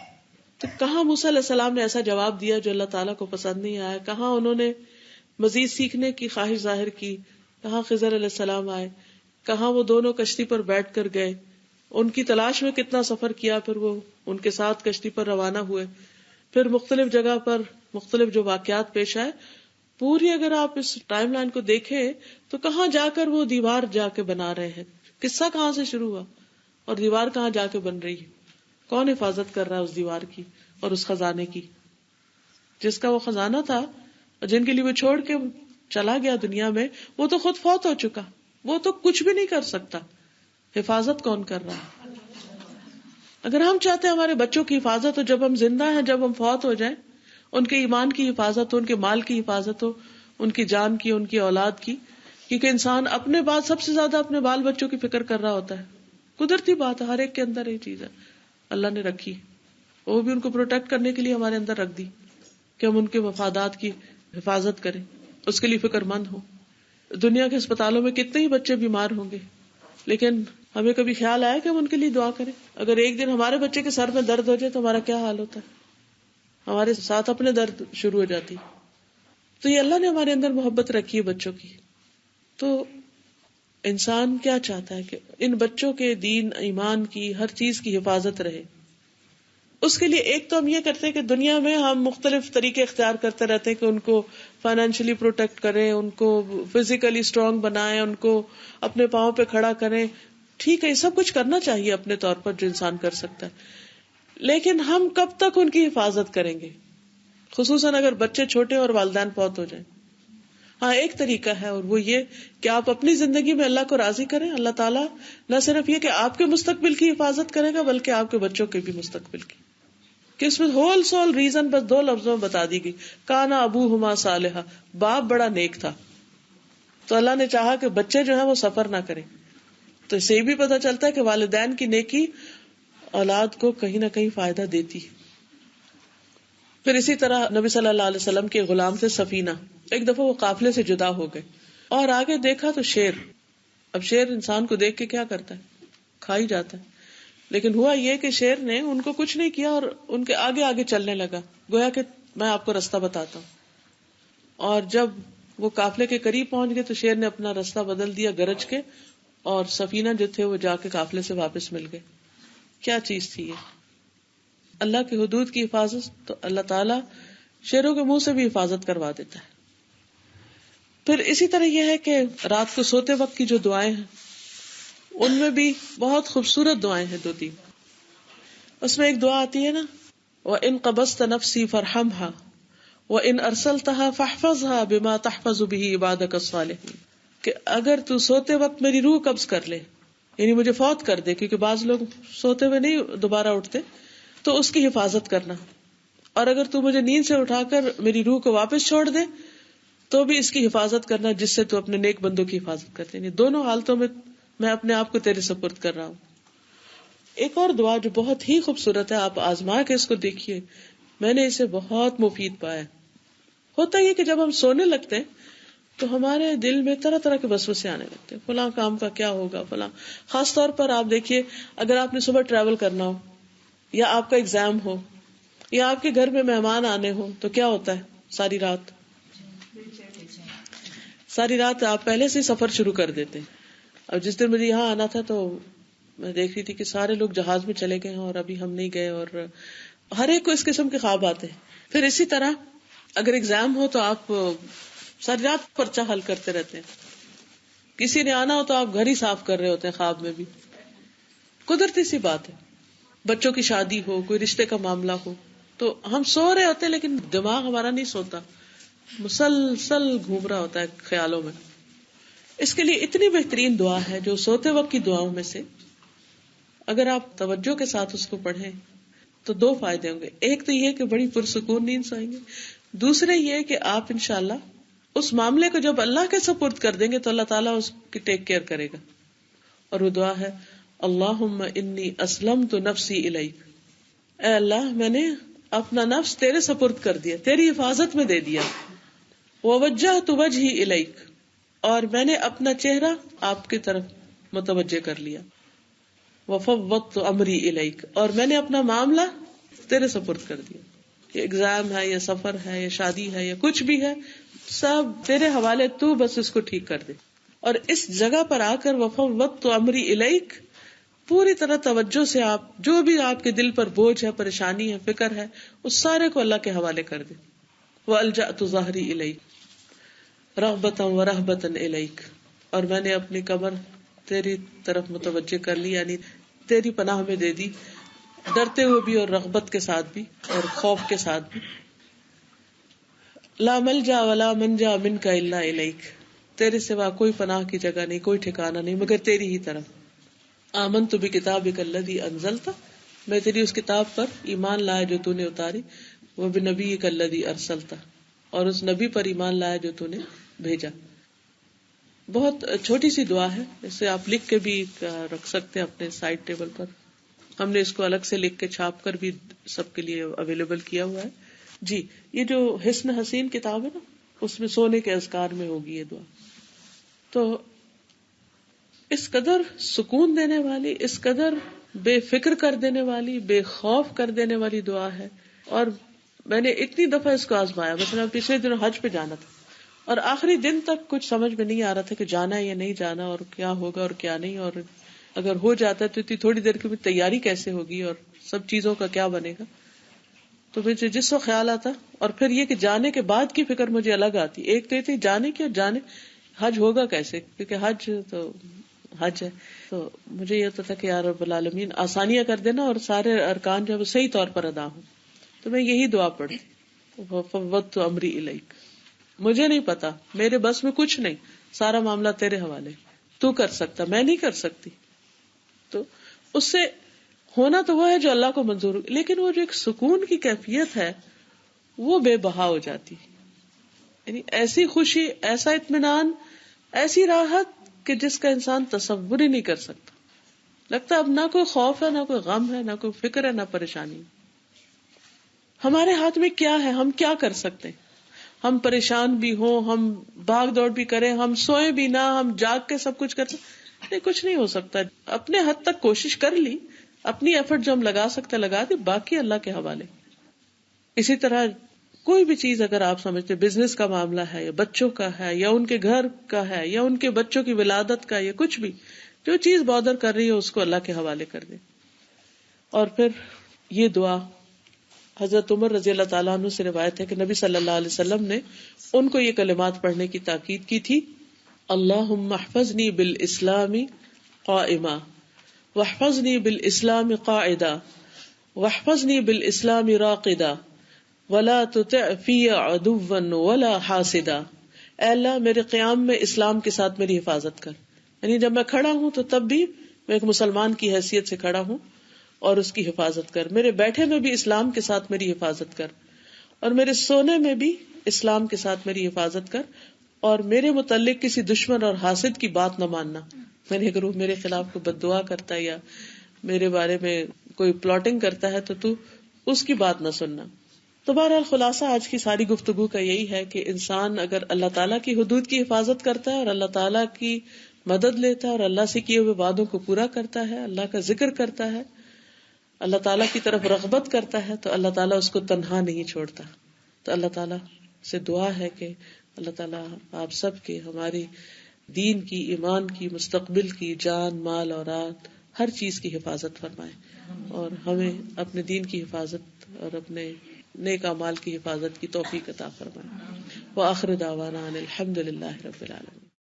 تو کہاں موسیٰ علیہ السلام نے ایسا جواب دیا جو اللہ تعالیٰ کو پسند نہیں آیا، کہاں انہوں نے مزید سیکھنے کی خواہش ظاہر کی، کہاں خضر علیہ السلام آئے، کہاں وہ دونوں کشتی پر بیٹھ کر گئے، ان کی تلاش میں کتنا سفر کیا، پھر وہ ان کے ساتھ کشتی پر روانہ ہوئے، پھر مختلف جگہ پر مختلف جو واقعات پیش آئے. پوری اگر آپ اس ٹائم لائن کو دیکھیں تو کہاں جا کر وہ دیوار جا کے بنا رہے ہیں، قصہ کہاں سے شروع ہوا اور دیوار کہاں جا کے بن رہی ہے، کون حفاظت کر رہا ہے اس دیوار کی اور اس خزانے کی. جس کا وہ خزانہ تھا اور جن کے لیے وہ چھوڑ کے چلا گیا دنیا میں، وہ تو خود فوت ہو چکا، وہ تو کچھ بھی نہیں کر سکتا. حفاظت کون کر رہا ہے؟ اگر ہم چاہتے ہیں ہمارے بچوں کی حفاظت ہو جب ہم زندہ ہیں، جب ہم فوت ہو جائیں، ان کے ایمان کی حفاظت ہو، ان کے مال کی حفاظت ہو، ان کی جان کی، ان کی اولاد کی، کیونکہ انسان اپنے بعد سب سے زیادہ اپنے بال بچوں کی فکر کر رہا ہوتا ہے. قدرتی بات ہے، ہر ایک کے اندر یہ چیز ہے، اللہ نے رکھی، وہ بھی ان کو پروٹیکٹ کرنے کے لیے ہمارے اندر رکھ دی کہ ہم ان کے مفادات کی حفاظت کریں، اس کے لیے فکر مند ہوں. دنیا کے اسپتالوں میں کتنے ہی بچے بیمار ہوں گے، لیکن ہمیں کبھی خیال آیا کہ ہم ان کے لیے دعا کریں؟ اگر ایک دن ہمارے بچے کے سر میں درد ہو جائے تو ہمارا کیا حال ہوتا ہے؟ ہمارے ساتھ اپنے درد شروع ہو جاتی. تو یہ اللہ نے ہمارے اندر محبت رکھی ہے بچوں کی. تو انسان کیا چاہتا ہے کہ ان بچوں کے دین ایمان کی ہر چیز کی حفاظت رہے. اس کے لیے ایک تو ہم یہ کرتے ہیں کہ دنیا میں ہم مختلف طریقے اختیار کرتے رہتے ہیں کہ ان کو فائنینشلی پروٹیکٹ کریں، ان کو فزیکلی اسٹرانگ بنائیں، ان کو اپنے پاؤں پہ کھڑا کریں. ٹھیک ہے، یہ سب کچھ کرنا چاہیے اپنے طور پر جو انسان کر سکتا ہے، لیکن ہم کب تک ان کی حفاظت کریں گے، خصوصاً اگر بچے چھوٹے اور والدین فوت ہو جائیں. ہاں ایک طریقہ ہے اور وہ یہ کہ آپ اپنی زندگی میں اللہ کو راضی کریں. اللہ تعالیٰ نہ صرف یہ کہ آپ کے مستقبل کی حفاظت کرے گا بلکہ آپ کے بچوں کے بھی مستقبل کی. کہ اس میں ہول سول ریزن بس 2 لفظوں میں بتا دی گئی، کانا ابوہما صالحا، باپ بڑا نیک تھا. تو اللہ نے چاہا کہ بچے جو ہیں وہ سفر نہ کریں. تو اسے یہ بھی پتہ چلتا ہے کہ والدین کی نیکی اولاد کو کہیں نہ کہیں فائدہ دیتی. پھر اسی طرح نبی صلی اللہ علیہ وسلم کے غلام تھے سفینہ. ایک دفعہ وہ قافلے سے جدا ہو گئے اور آگے دیکھا تو شیر. اب شیر انسان کو دیکھ کے کیا کرتا ہے؟ کھا ہی جاتا ہے. لیکن ہوا یہ کہ شیر نے ان کو کچھ نہیں کیا اور ان کے آگے آگے چلنے لگا، گویا کہ میں آپ کو راستہ بتاتا ہوں. اور جب وہ قافلے کے قریب پہنچ گئے تو شیر نے اپنا راستہ بدل دیا گرج کے، اور سفینہ جو تھے وہ جا کے قافلے سے واپس مل گئے. کیا چیز تھی یہ؟ اللہ کی حدود کی حفاظت. تو اللہ تعالیٰ شیروں کے منہ سے بھی حفاظت کروا دیتا ہے. پھر اسی طرح یہ ہے کہ رات کو سوتے وقت کی جو دعائیں ہیں ان میں بھی بہت خوبصورت دعائیں ہیں 2-3. اس میں ایک دعا آتی ہے نا، وَإِن قَبَضْتَ نَفْسِي فَارْحَمْهَا وَإِن أَرْسَلْتَهَا فَاحْفَظْهَا بِمَا تَحْفَظُ بِهِ عِبَادَكَ الصَّالِحِينَ، کہ اگر تو سوتے وقت میری روح قبض کر لے، یعنی مجھے فوت کر دے، کیونکہ بعض لوگ سوتے ہوئے نہیں دوبارہ اٹھتے، تو اس کی حفاظت کرنا. اور اگر تو مجھے نیند سے اٹھا کر میری روح کو واپس چھوڑ دے تو بھی اس کی حفاظت کرنا، جس سے تو اپنے نیک بندوں کی حفاظت کرتے. یعنی دونوں حالتوں میں میں اپنے آپ کو تیرے سپرد کر رہا ہوں. ایک اور دعا جو بہت ہی خوبصورت ہے، آپ آزما کے اس کو دیکھیے، میں نے اسے بہت مفید پایا. ہوتا یہ کہ جب ہم سونے لگتے ہیں تو ہمارے دل میں طرح طرح کے وسوسے آنے لگتے ہیں، فلاں کام کا کیا ہوگا، فلاں. خاص طور پر آپ دیکھیے اگر آپ نے صبح ٹریول کرنا ہو یا آپ کا ایگزام ہو یا آپ کے گھر میں مہمان آنے ہو تو کیا ہوتا ہے، ساری رات آپ پہلے سے سفر شروع کر دیتے ہیں. اور جس دن مجھے یہاں آنا تھا تو میں دیکھ رہی تھی کہ سارے لوگ جہاز میں چلے گئے ہیں اور ابھی ہم نہیں گئے، اور ہر ایک کو اس قسم کے خواب آتے ہیں. پھر اسی طرح اگر ایگزام ہو تو آپ ساری رات پرچہ حل کرتے رہتے ہیں. کسی نے آنا ہو تو آپ گھر ہی صاف کر رہے ہوتے ہیں خواب میں بھی. قدرتی سی بات ہے. بچوں کی شادی ہو، کوئی رشتے کا معاملہ ہو، تو ہم سو رہے ہوتے ہیں لیکن دماغ ہمارا نہیں سوتا. مسلسل گھوم رہا ہوتا ہے خیالوں میں. اس کے لیے اتنی بہترین دعا ہے جو سوتے وقت کی دعاؤں میں سے اگر آپ توجہ کے ساتھ اس کو پڑھیں تو 2 فائدے ہوں گے. ایک تو یہ کہ بڑی پرسکون نیند سوئیں گے. دوسرے یہ کہ آپ انشاءاللہ اس معاملے کو جب اللہ کے سپرد کر دیں گے تو اللہ تعالیٰ اس کی ٹیک کیئر کرے گا. اور وہ دعا ہے اللہم انی اسلمت نفسی الیک. اے اللہ میں نے اپنا نفس تیرے سپرد کر دیا، تیری حفاظت میں دے دیا. ووجہت وجہی الیک، اور میں نے اپنا چہرہ آپ کی طرف متوجہ کر لیا. وفوضت امری الیک، اور میں نے اپنا معاملہ تیرے سپرد کر دیا. یہ ایگزام ہے یا سفر ہے یا شادی ہے یا کچھ بھی ہے، سب تیرے حوالے، تو بس اس کو ٹھیک کر دے. اور اس جگہ پر آ کر وفوضت امری الیک پوری طرح توجہ سے آپ جو بھی آپ کے دل پر بوجھ ہے، پریشانی ہے، فکر ہے، اس سارے کو اللہ کے حوالے کر دے. وَأَلْجَأْتُ ظَهْرِي إِلَيْكَ رَغْبَةً وَرَهْبَةً إِلَيْكَ، اور میں نے اپنی کمر تیری طرف متوجہ کر لی، یعنی تیری پناہ میں دے دی، ڈرتے ہوئے بھی اور رغبت کے ساتھ بھی اور خوف کے ساتھ بھی. لا ملجا ولا منجا منک الا الیک، تیرے سوا کوئی پناہ کی جگہ نہیں، کوئی ٹھکانہ نہیں مگر تیری ہی طرف. آمنت بکتابک الذی انزلت، میں تیری اس کتاب پر ایمان لایا جو تو نے اتاری. وبنبیک الذی ارسلت، اور اس نبی پر ایمان لایا جو تو نے بھیجا. بہت چھوٹی سی دعا ہے، اسے آپ لکھ کے بھی رکھ سکتے ہیں اپنے سائڈ ٹیبل پر. ہم نے اس کو الگ سے لکھ کے چھاپ کر بھی سب کے لیے اویلیبل کیا ہوا ہے. جی، یہ جو حسن حسین کتاب ہے نا، اس میں سونے کے اذکار میں ہوگی یہ دعا. تو اس قدر سکون دینے والی، اس قدر بے فکر کر دینے والی، بے خوف کر دینے والی دعا ہے. اور میں نے اتنی دفعہ اس کو آزمایا. مثلا پچھلے دنوں حج پہ جانا تھا اور آخری دن تک کچھ سمجھ میں نہیں آ رہا تھا کہ جانا ہے یا نہیں جانا، اور کیا ہوگا اور کیا نہیں، اور اگر ہو جاتا ہے تو اتنی تھوڑی دیر کی تیاری کیسے ہوگی اور سب چیزوں کا کیا بنے گا. تو مجھے جس وقت خیال آتا، اور پھر یہ کہ جانے کے بعد کی فکر مجھے الگ آتی. ایک تو یہ تھی جانے کی، اور جانے حج ہوگا کیسے، کیونکہ حج تو حج ہے. تو مجھے یہ ہوتا تھا کہ یا رب العالمین آسانیاں کر دینا اور سارے ارکان جو ہے وہ صحیح طور پر ادا ہوں. تو میں یہی دعا پڑھی، فوضت امری الیک. مجھے نہیں پتا، میرے بس میں کچھ نہیں، سارا معاملہ تیرے حوالے، تو کر سکتا، میں نہیں کر سکتی. تو اس سے ہونا تو وہ ہے جو اللہ کو منظور ہو، لیکن وہ جو ایک سکون کی کیفیت ہے وہ بے بہا ہو جاتی. یعنی ایسی خوشی، ایسا اطمینان، ایسی راحت کہ جس کا انسان تصور ہی نہیں کر سکتا. لگتا اب نہ کوئی خوف ہے، نہ کوئی غم ہے، نہ کوئی فکر ہے، نہ پریشانی. ہمارے ہاتھ میں کیا ہے، ہم کیا کر سکتے ہیں؟ ہم پریشان بھی ہوں، ہم بھاگ دوڑ بھی کریں، ہم سوئیں بھی نہ، ہم جاگ کے سب کچھ کرتے نہیں، کچھ نہیں ہو سکتا. اپنے حد تک کوشش کر لی، اپنی ایفرٹ جو ہم لگا سکتے لگا دی، باقی اللہ کے حوالے. اسی طرح کوئی بھی چیز اگر آپ سمجھتے بزنس کا معاملہ ہے یا بچوں کا ہے یا ان کے گھر کا ہے یا ان کے بچوں کی ولادت کا یا کچھ بھی، جو چیز بادر کر رہی ہے اس کو اللہ کے حوالے کر دیں. اور پھر یہ دعا حضرت عمر رضی اللہ تعالیٰ عنہ سے روایت ہے کہ نبی صلی اللہ علیہ وسلم نے ان کو یہ کلمات پڑھنے کی تاکید کی تھی. اللہم احفظنی بالاسلام قائما واحفظنی بالاسلام قاعدا واحفظنی بالاسلام راقدا ولا تطع فی عدوا ولا حاسدا. اے اللہ میرے قیام میں اسلام کے ساتھ میری حفاظت کر، یعنی جب میں کھڑا ہوں تو تب بھی میں ایک مسلمان کی حیثیت سے کھڑا ہوں اور اس کی حفاظت کر. میرے بیٹھے میں بھی اسلام کے ساتھ میری حفاظت کر، اور میرے سونے میں بھی اسلام کے ساتھ میری حفاظت کر، اور میرے متعلق کسی دشمن اور حاسد کی بات نہ ماننا. میں نے اگر وہ میرے خلاف کوئی بد دعا کرتا ہے یا میرے بارے میں کوئی پلاٹنگ کرتا ہے تو اس کی بات نہ سننا. تو بہرحال خلاصہ آج کی ساری گفتگو کا یہی ہے کہ انسان اگر اللہ تعالیٰ کی حدود کی حفاظت کرتا ہے اور اللہ تعالیٰ کی مدد لیتا ہے اور اللہ سے کیے ہوئے وعدوں کو پورا کرتا ہے، اللہ کا ذکر کرتا ہے، اللہ تعالیٰ کی طرف رغبت کرتا ہے، تو اللہ تعالیٰ اس کو تنہا نہیں چھوڑتا. تو اللہ تعالیٰ سے دعا ہے کہ اللہ تعالیٰ آپ سب کے، ہماری دین کی، ایمان کی، مستقبل کی، جان، مال، اولاد، ہر چیز کی حفاظت فرمائے، اور ہمیں اپنے دین کی حفاظت اور اپنے نیک اعمال کی حفاظت کی توفیق عطا فرمائے. وآخر دعوانا ان الحمد للہ رب العالمین.